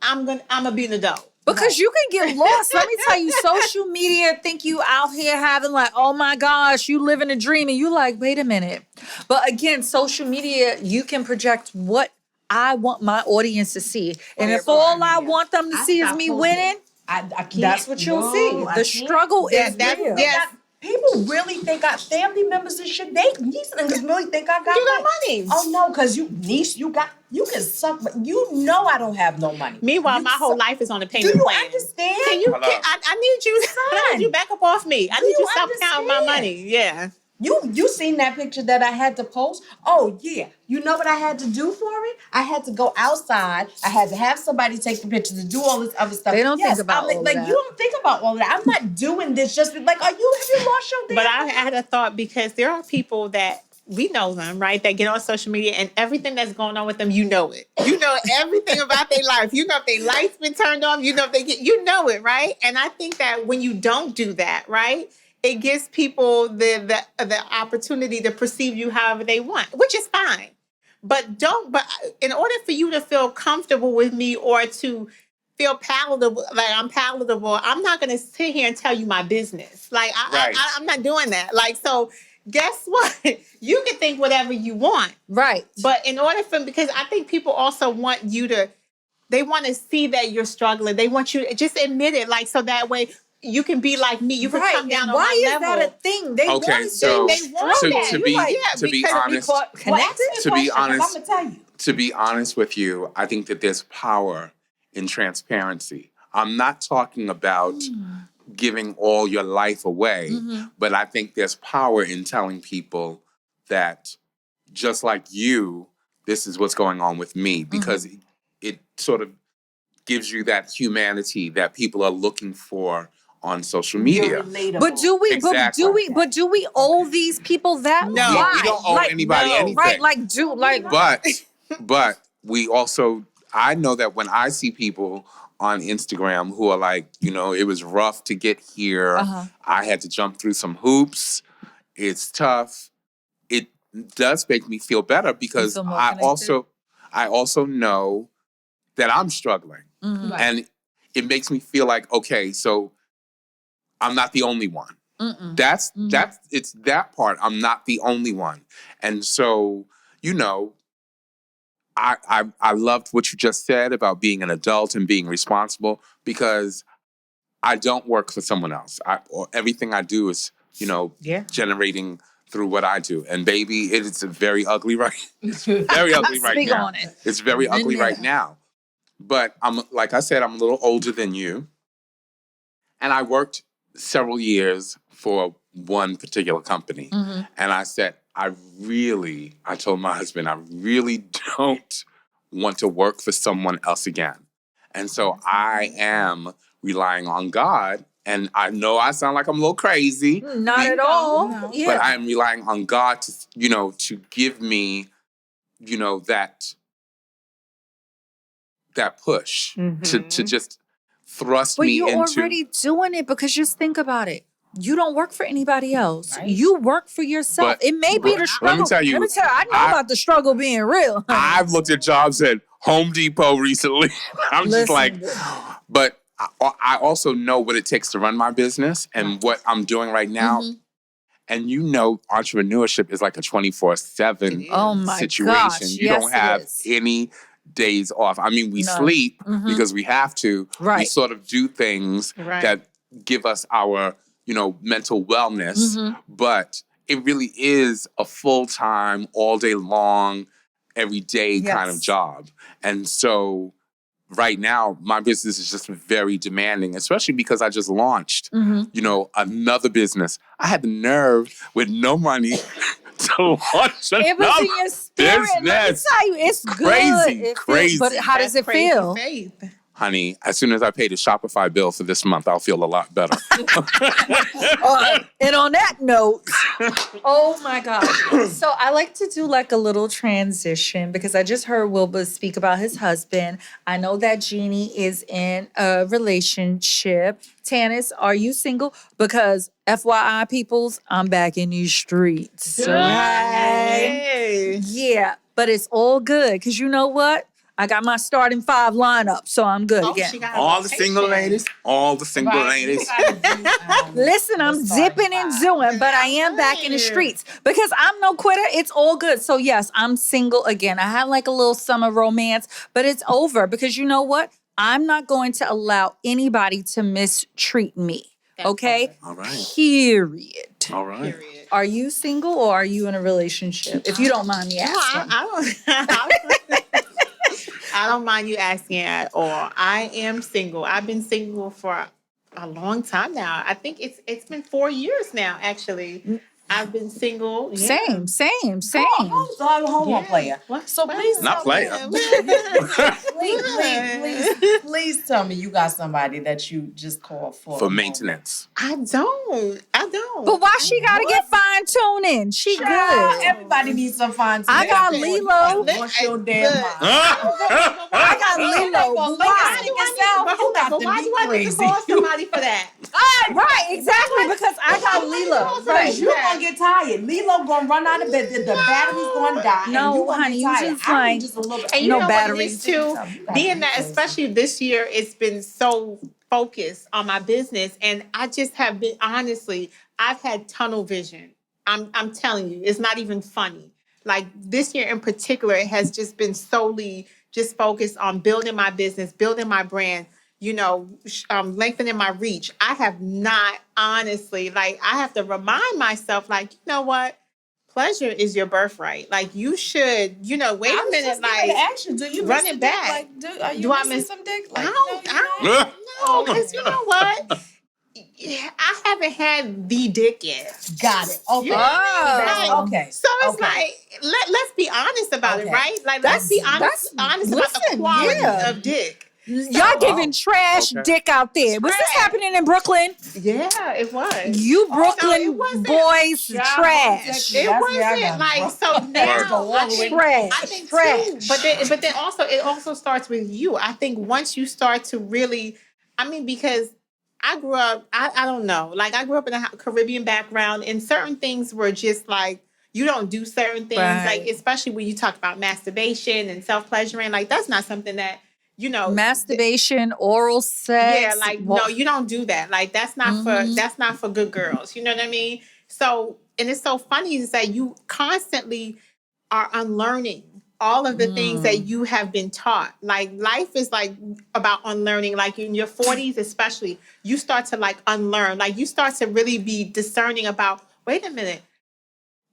I'm gonna be an adult. Because you can get lost. Let me tell you, social media think you out here having like, oh my gosh, you living a dream. And you like, wait a minute. But again, social media, you can project what I want my audience to see. And if all I want them to see is me winning, I can't. That's what you'll see. The struggle is real. Yes. People really think family members and shit. These niggas really think I got money. Oh no, because you can suck, but I don't have no money. Meanwhile, my whole life is on a payment plan. Do you understand? I need you. I need you back up off me. I need you to stop counting my money. Yeah. You seen that picture that I had to post? Oh yeah. You know what I had to do for it? I had to go outside. I had to have somebody take the picture to do all this other stuff. They don't think about all that. You don't think about all that. I'm not doing this just like, have you lost your damn But I had a thought because there are people that we know them, right? That get on social media and everything that's going on with them, you know it. You know everything about their life. You know if their lights been turned off. You know if you know it, right? And I think that when you don't do that, right? It gives people the opportunity to perceive you however they want, which is fine. But in order for you to feel comfortable with me or to feel palatable, like I'm palatable, I'm not going to sit here and tell you my business. Like, I'm not doing that. Like, so guess what? You can think whatever you want. Right. But because I think people also want you they want to see that you're struggling. They want you to just admit it. Like, so that way, you can be like me. You can come down on my level. Why is that a thing? They want to be honest with you, I think that there's power in transparency. I'm not talking about giving all your life away, but I think there's power in telling people that just like you, this is what's going on with me, because it sort of gives you that humanity that people are looking for on social media. But do we owe these people that? No, we don't owe anybody anything. Right, but we also, I know that when I see people on Instagram who are like, it was rough to get here. I had to jump through some hoops. It's tough. does make me feel better because feel more I connected? also know that I'm struggling. Mhm. Right. And it makes me feel like, okay, so I'm not the only one. Mm-mm. It's that part. I'm not the only one. And so, you know, I loved what you just said about being an adult and being responsible because I don't work for someone else. Everything I do is, generating through what I do. And baby, it is very ugly very ugly right Speak now. on it. It's very ugly right now. But like I said, I'm a little older than you. And I worked several years for one particular company. Mm-hmm. And I said, I told my husband, I really don't want to work for someone else again. And so I am relying on God. And I know I sound like I'm a little crazy. Not at all. No. Yeah. But I'm relying on God to give me, that push to just thrust But me you're into. already doing it because just think about it. You don't work for anybody else. Right. You work for yourself. But it may be the struggle. let me tell you, I know about the struggle being real. I've looked at jobs at Home Depot recently. I'm just like, but I also know what it takes to run my business and what I'm doing right now. Mhm. And entrepreneurship is like a 24/7 Oh my situation. gosh. You Yes, don't have it is. any days off. I mean, we No. sleep Mhm. because we have to. We Right. sort of do things Right. that give us our, mental wellness. Mhm. But it really is a full-time, all day long, every day kind of Yes. job. And so right now, my business is just very demanding, especially because I just launched, another business. I had the nerve with no money to launch another It was in your spirit. Let me business. tell you, it's good. Crazy, It feels- crazy. But how does it Crazy feel? faith. Honey, as soon as I pay the Shopify bill for this month, I'll feel a lot better. And on that note, oh my gosh. So I like to do like a little transition because I just heard Wilbur speak about his husband. I know that Jeannie is in a relationship. Tannis, are you single? Because FYI, peoples, I'm back in these streets. Right? Hey. Yeah, but it's all good because you know what? I got my starting 5 lineup, so I'm good again. She got a all the single rotation. ladies, all the single ladies. Listen, I'm zipping and doing, but I am back in the streets because I'm no quitter. It's all good. So yes, I'm single again. I had like a little summer romance, but it's over because you know what? I'm not going to allow anybody to mistreat me. Okay? All right. Period. All right. Period. Are you single or are you in a relationship? If you don't mind me No, asking. I don't mind you asking at all. I am single. I've been single for a long time now. I think it's been 4 years now, actually. I've been single. Yeah. Same. Hold on, player. What? So please Not tell player. please tell me you got somebody that you just called for. For maintenance. I don't. But why she gotta get fine tuning? She good. Everybody needs some fun. I got Lilo. What's your damn mind? I got Lilo. But Why? Why do I need to call somebody for that? Right, exactly, because I got Lilo. Because you gonna get tired. Lilo gonna run out of bed. The battery's gonna die. No, and you gonna honey, get you tired. just I like- need just a little. And you No know batteries. what it is too? Being that, especially this year, it's been so focused on my business, and I just have been honestly, I've had tunnel vision. I'm telling you, it's not even funny. Like this year in particular, it has just been solely just focused on building my business, building my brand. Lengthening my reach. I have not honestly, like, I have to remind myself, like, you know what? Pleasure is your birthright. Like, you should, wait a minute, like, action. Do you run miss it the back. Dick? Like, are you Do I missing miss- some dick? I Like, don't know, because you know what? I haven't had the dick yet. Got it. Okay. You know what I mean? Oh. Like, Okay. So it's Okay. like, let's be honest about it, Okay. right? Like, let's be honest about the listen, quality yeah. of dick. Y'all giving trash okay. dick out there. Was this Trash. happening in Brooklyn? Yeah, it was. You Brooklyn it wasn't. boys Yeah, trash. It That's where I wasn't got like it so from. now. Go all the way. Trash. I think Trash. too, but then also it also starts with you. I think once you start to really, because I grew up, I don't know, like I grew up in a Caribbean background, and certain things were just like, you don't do certain things, Right. like especially when you talk about masturbation and self-pleasuring, like that's not something that, Masturbation, oral yeah, sex. like no, you don't do that. Like that's not for good girls. You know what I mean? So, and it's so funny is that you constantly are unlearning all of the things that you have been taught. Like life is like about unlearning. Like in your 40s, especially, you start to like unlearn. Like you start to really be discerning about, wait a minute.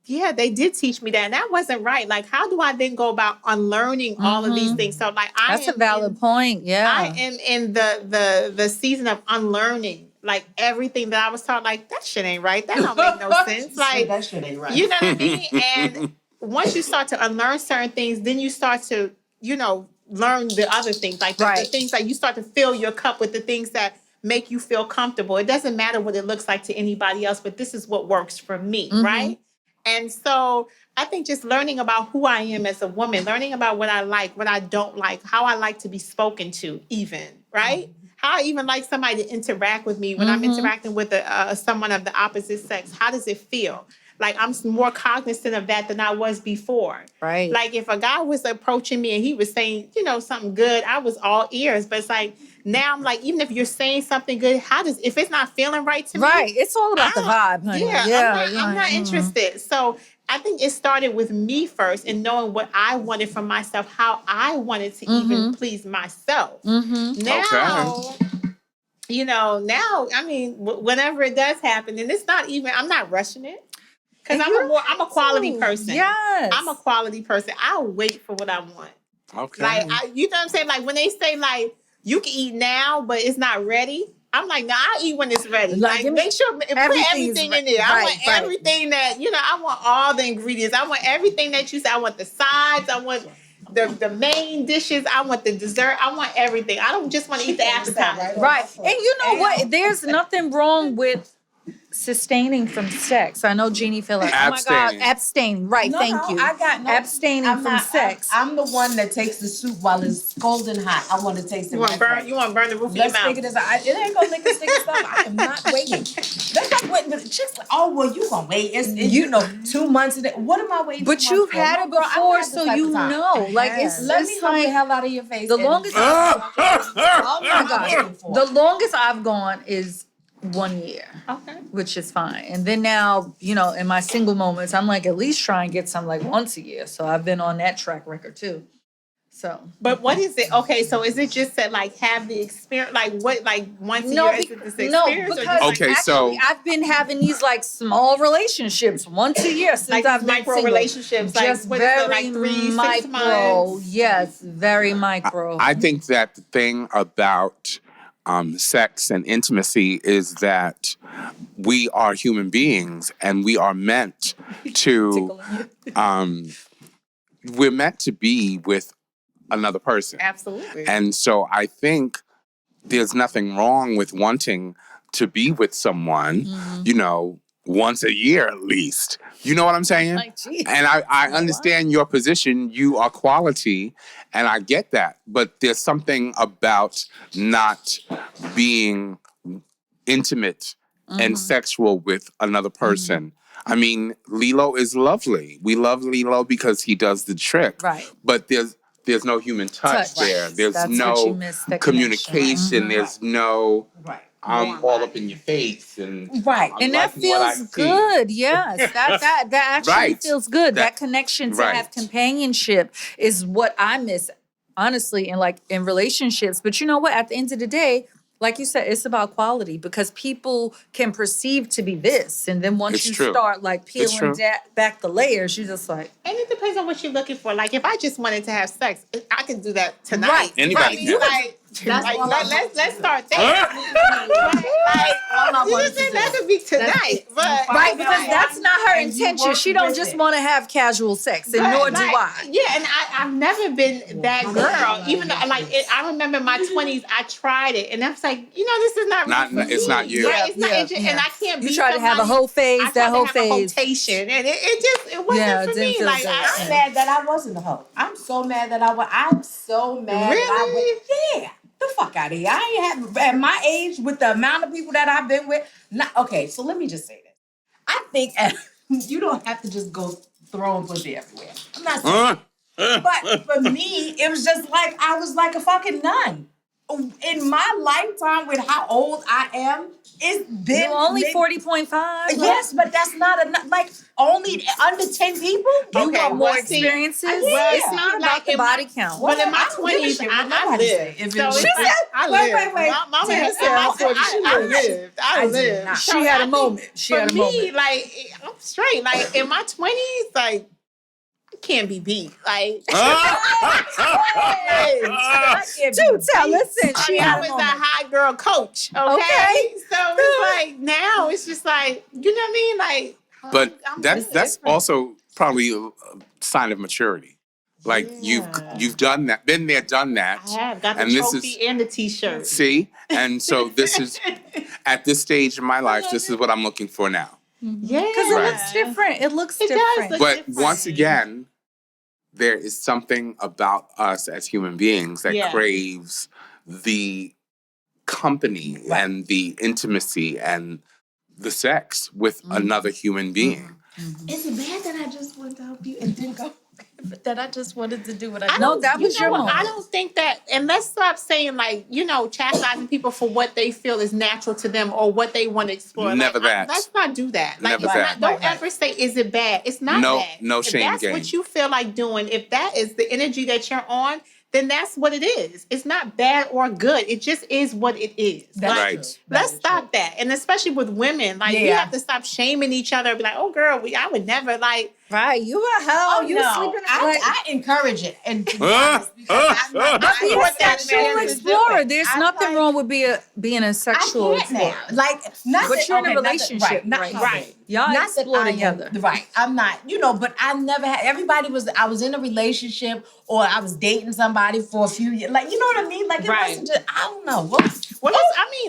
Yeah, they did teach me that, and that wasn't right. Like, how do I then go about unlearning all of these things? So, like, That's a valid point. Yeah. I am in the season of unlearning. Like everything that I was taught, like that shit ain't right. That don't make no sense. Like that shit ain't right. you know what I mean? And once you start to unlearn certain things, then you start to, learn the other things. Like the things that you start to fill your cup with the things that make you feel comfortable. It doesn't matter what it looks like to anybody else, but this is what works for me, right? And so I think just learning about who I am as a woman, learning about what I like, what I don't like, how I like to be spoken to even, right? How I even like somebody to interact with me when I'm interacting with someone of the opposite sex. How does it feel? Like I'm more cognizant of that than I was before. Right. Like if a guy was approaching me and he was saying, something good, I was all ears. But it's like now I'm like, even if you're saying something good, if it's not feeling right to me, right. It's all about the vibe, honey. I'm not interested. So I think it started with me first and knowing what I wanted from myself, how I wanted to even please myself. Now, now, I mean, whenever it does happen, and it's not even, I'm not rushing it. Because I'm a quality person. Yes. I'm a quality person. I'll wait for what I want. Okay. Like, you know what I'm saying? Like, when they say, like, you can eat now, but it's not ready. I'm like, no, I'll eat when it's ready. Like make sure, put everything in there. I want everything that, I want all the ingredients. I want everything that you say. I want the sides. I want the main dishes. I want the dessert. I want everything. I don't just want to eat the appetizer. Right. And you know what? There's nothing wrong with sustaining from sex. I know Jeannie feel like, oh my God, abstaining. Right, thank you. I got abstaining from sex. I'm the one that takes the soup while it's scalding hot. I want to taste it. You want to burn the roof of your mouth. Let's figure this out. It ain't gonna make us stick and stuff. I am not waiting. That's like waiting. The chicks like, oh well, you gonna wait? It's 2 months. What am I waiting? But you've had it before, so you know. Like let me hump the hell out of your face. The longest. Oh my God. The longest I've gone is 1 year. Okay. Which is fine. And then now, in my single moments, I'm like, at least try and get some like once a year. So I've been on that track record too. So. But what is it? Okay, so is it just to like have the experience? Like what, like once a year? Is it this experience? No, because so I've been having these like small relationships once a year since like I've been micro single. relationships. Just like, very like 3-6 micro. months? Yes, very micro. I think that the thing about sex and intimacy is that we are human beings and we are meant to we're meant to be with another person. Absolutely. And so I think there's nothing wrong with wanting to be with someone, once a year at least. You know what I'm saying? Like, geez. And I understand your position. You are quality, and I get that. But there's something about not being intimate and sexual with another person. I mean, Lilo is lovely. We love Lilo because he does the trick. Right. But there's no human touch there. There's That's no what you miss, the communication. There's no right. I'm all up in your face and right. I'm and that feels good. Yes. That actually Right. feels good. That connection to have companionship is what I miss, honestly, in relationships. But you know what? At the end of the day, like you said, it's about quality because people can perceive to be this. And then once you start like peeling back the layers, you're just like. And it depends on what you're looking for. Like if I just wanted to have sex, I can do that tonight. Right. Anybody can. Let's start there. That could be tonight. But right, because that's not her intention. She don't just want to have casual sex, and nor do I. Yeah, and I've never been that girl. Even though, I remember in my 20s, I tried it, and I was like, this is not really it's not you. Right? It's not interesting, and I can't. You try to have a whole phase, and it wasn't for me. Like I'm mad that I wasn't a hoe. I'm so mad that I'm so mad that I went. Yeah. The fuck out of here. I ain't have, at my age, with the amount of people that I've been with. Okay, so let me just say this. I think you don't have to just go throwing pussy everywhere. I'm not saying. But for me, it was just like I was like a fucking nun. In my lifetime, with how old I am, it's been You're only 40.5. Yes, but that's not enough. Like only under 10 people. You Okay, want more well, see, experiences? yeah. It's not about Like the in body my- count. But in my I don't give a 20s, shit what I nobody say. lived. If it So was- it's She like, said- I wait, lived. wait. My mama Tina has said said my my 40s. I lived. I did lived. not. She had I a think moment. She for had a me, moment. like, I'm straight. Like, in my 20s, like, I can't be beat. Like, Dude, tell, listen, I she mean, I had was a a moment. high girl coach. Okay. Okay. So it's like, now it's just like, you know what I mean? Like, But I'm that's different. also probably a sign of maturity. Like Yeah. you've done that, been there, done that. I have got the and this trophy is and the t-shirt. see, and so this is at this stage in my life. This is what I'm looking for now. Yeah. Because it Right. looks different. It looks It does different. look But different. once again, there is something about us as human beings that Yeah. craves the company and the intimacy and the sex with another human being. Is it bad that I just wanted to help you and didn't go? That I just wanted to do what I No, that You was know your what? moment. I don't think that, and let's stop saying like, chastising people for what they feel is natural to them or what they want to explore. Never that. Let's not do that. Like, Never it's that. not, don't ever say, is it bad? It's not No- bad. no If shame that's game. what you feel like doing, if that is the energy that you're on, then that's what it is. It's not bad or good. It just is what it is. That's Right. true. Let's stop that. And especially with women, like we Yeah. have to stop shaming each other. Be like, oh girl, I would never like. Right, you a hell. Oh, you no. sleeping I encourage it. And to be honest, because I'm not Be a want that sexual man to do explorer. it. There's I'm nothing like- wrong with being a sexual I can't explorer. now. Like, not But that, you're in a okay, not that- relationship, right? Not, right? Right. Y'all Not explore that I together. am, right. I'm not, but I never had, I was in a relationship or I was dating somebody for a few years. Like, you know what I mean? Like, it Right. wasn't just, I don't know. What, Well,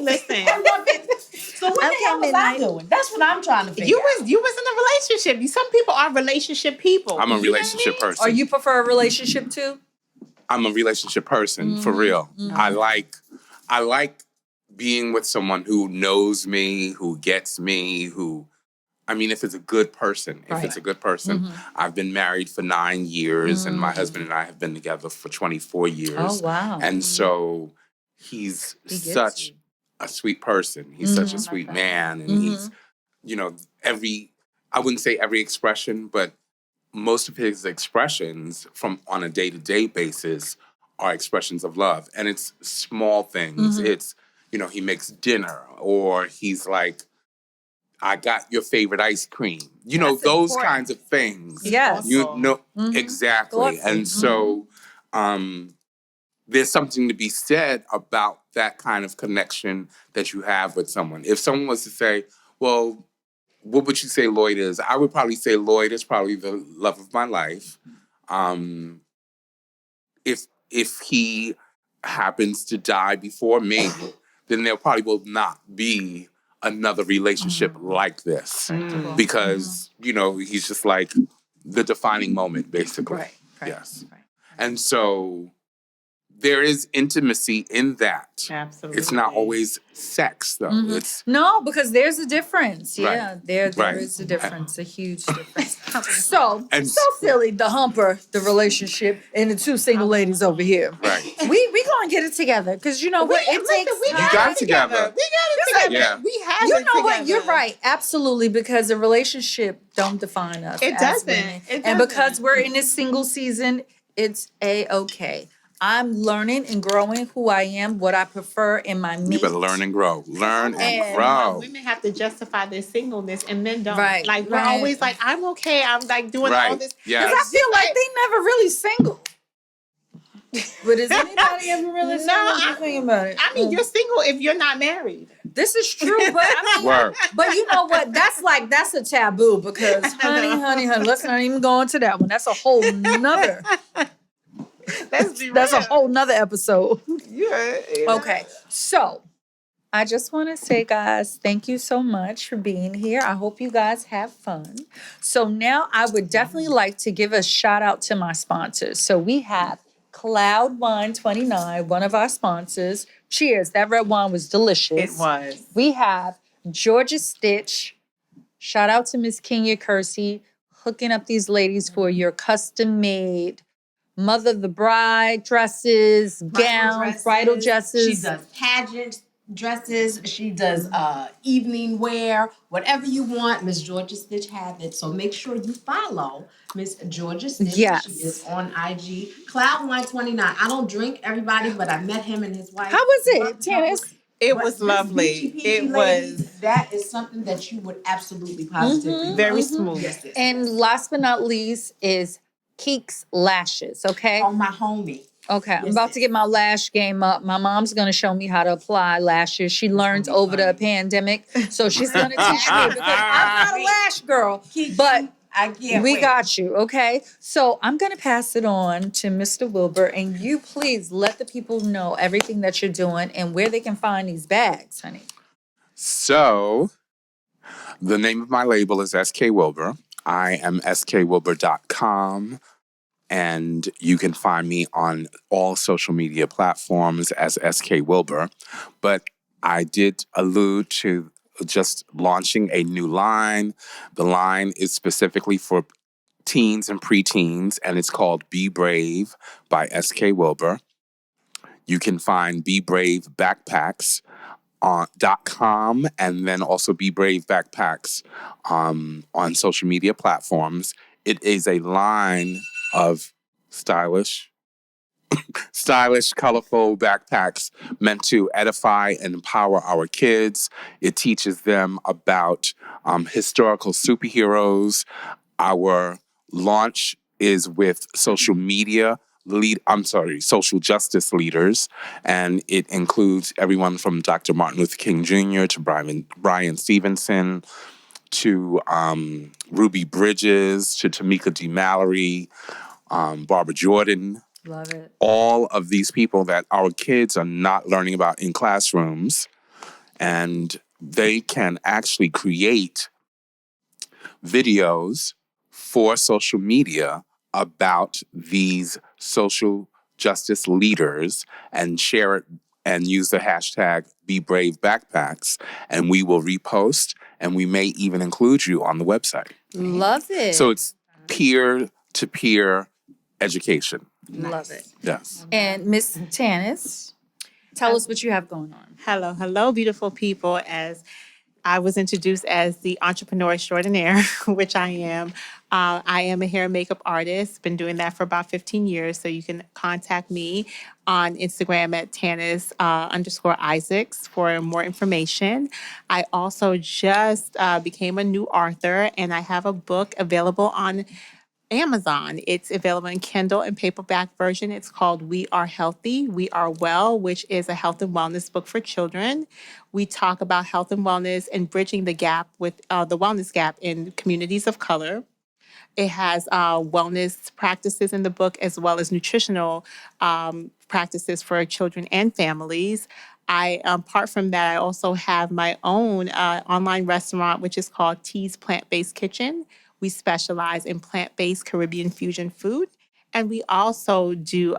listen. so what the hell was I doing? That's what I'm trying to figure You out. was in a relationship. Some people are relationship people. I'm a You know what I relationship mean? person. Or you prefer a relationship too? I'm a relationship person for real. I like being with someone who knows me, who gets me, if it's a good person, I've been married for 9 years and my husband and I have been together for 24 years. Oh, wow. And so he's He gets such you. a sweet person. He's such a sweet man. And he's, I wouldn't say every expression, but most of his expressions on a day-to-day basis are expressions of love. And it's small things. It's, he makes dinner or he's like, I got your favorite ice cream. That's those important. kinds of things. Yes. Exactly. Thoughtful. And so there's something to be said about that kind of connection that you have with someone. If someone was to say, well, what would you say Lloyd is? I would probably say Lloyd is probably the love of my life. If he happens to die before me, then there probably will not be another relationship like this. Because, he's just like the defining moment, basically. Right. Yes. Right. And so there is intimacy in that. Absolutely. It's not always sex, though. It's No, because there's a difference. Yeah, Right. there Right. is a difference, a huge difference. so And- silly, the humper, the relationship, and the two single ladies over here. right. We gonna get it together because it takes We time. You got it together. We got it together. Yeah. We have You it know what? together. You're right. Absolutely. Because a relationship don't define us. It as doesn't. women. It And doesn't. because we're in this single season, it's A-okay. I'm learning and growing who I am, what I prefer in my mate. You better learn and grow. Learn and And, grow. Women have to justify their singleness and men don't. Right, Like, we're right. always like, I'm okay. I'm like doing all Right. this. Yes. Because I feel like they never really single. But is anybody ever really single? No, Just think about it. I mean, you're single if you're not married. This is true, but I mean, Word. but you know what? That's a taboo because honey, let's not even go into that one. That's a whole nother. Let's be That's a real. whole nother episode. Yeah. Okay, so I just want to say, guys, thank you so much for being here. I hope you guys have fun. So now I would definitely like to give a shout out to my sponsors. So we have Cloud Wine 29, one of our sponsors. Cheers. That red wine was delicious. It was. We have Georgia Stitch. Shout out to Miss Kenya Kersey. hooking up these ladies for your custom made mother of the bride dresses, gowns, bridal dresses. She does pageant dresses. She does evening wear, whatever you want. Miss Georgia Stitch have it. So make sure you follow Miss Georgia Stitch. Yes. She is on IG. Cloud129. I don't drink, everybody, but I met him and his wife. How was it, Tannis? It was lovely. It was that is something that you would absolutely positively very smooth. Yes, yes, And yes. last but not least is Keeks Lashes, okay? Oh, my homie. Okay, I'm Yes, about yes. to get my lash game up. My mom's going to show me how to apply lashes. She learned over the pandemic, so she's going to teach me because I'm not a lash girl. But I can't we wait. got you, okay? So I'm going to pass it on to Mr. Wilbur, and you please let the people know everything that you're doing and where they can find these bags, honey. So, the name of my label is SK Wilbur. I am skwilbur.com. And you can find me on all social media platforms as SK Wilbur. But I did allude to just launching a new line. The line is specifically for teens and preteens, and it's called Be Brave by SK Wilbur. You can find Be Brave Backpacks on .com, and then also Be Brave Backpacks on social media platforms. It is a line of stylish, colorful backpacks meant to edify and empower our kids. It teaches them about historical superheroes. Our launch is with social justice leaders, and it includes everyone from Dr. Martin Luther King Jr. to Brian Stevenson, to Ruby Bridges, to Tamika D. Mallory, Barbara Jordan. Love it. All of these people that our kids are not learning about in classrooms, and they can actually create videos for social media about these social justice leaders and share it and use the hashtag #BeBraveBackpacks, and we will repost, and we may even include you on the website. Love it. So it's peer-to-peer education. Love it. Yes. And Miss Tannis, tell us what you have going on. hello, beautiful people. As I was introduced as the entrepreneur extraordinaire, which I am. I am a hair and makeup artist. Been doing that for about 15 years. So you can contact me on Instagram at Tannis _Isaacs for more information. I also just became a new author, and I have a book available on Amazon. It's available in Kindle and paperback version. It's called We Are Healthy, We Are Well, which is a health and wellness book for children. We talk about health and wellness and bridging the gap with the wellness gap in communities of color. It has wellness practices in the book as well as nutritional practices for children and families. Apart from that, I also have my own online restaurant, which is called T's Plant-Based Kitchen. We specialize in plant-based Caribbean fusion food. And we also do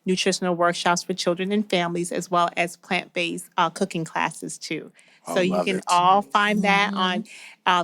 nutritional workshops for children and families, as well as plant-based cooking classes too. So you can all find that on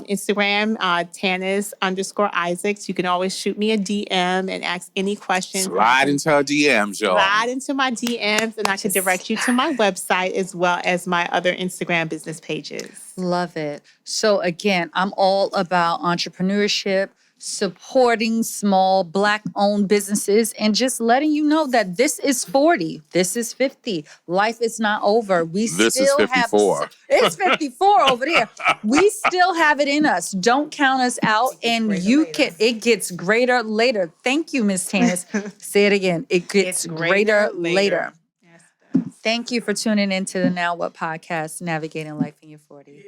Instagram, Tannis _Isaacs. You can always shoot me a DM and ask any questions. Slide into our DMs, y'all. Slide into my DMs, and I can direct you to my website as well as my other Instagram business pages. Love it. So again, I'm all about entrepreneurship, supporting small Black-owned businesses, and just letting you know that this is 40. This is 50. Life is not over. This is 54. It's 54 over there. We still have it in us. Don't count us out, and it gets greater later. Thank you, Miss Tannis. Say it again. It gets greater later. Yes, it does. Thank you for tuning in to the Now What podcast, Navigating Life in Your 40s.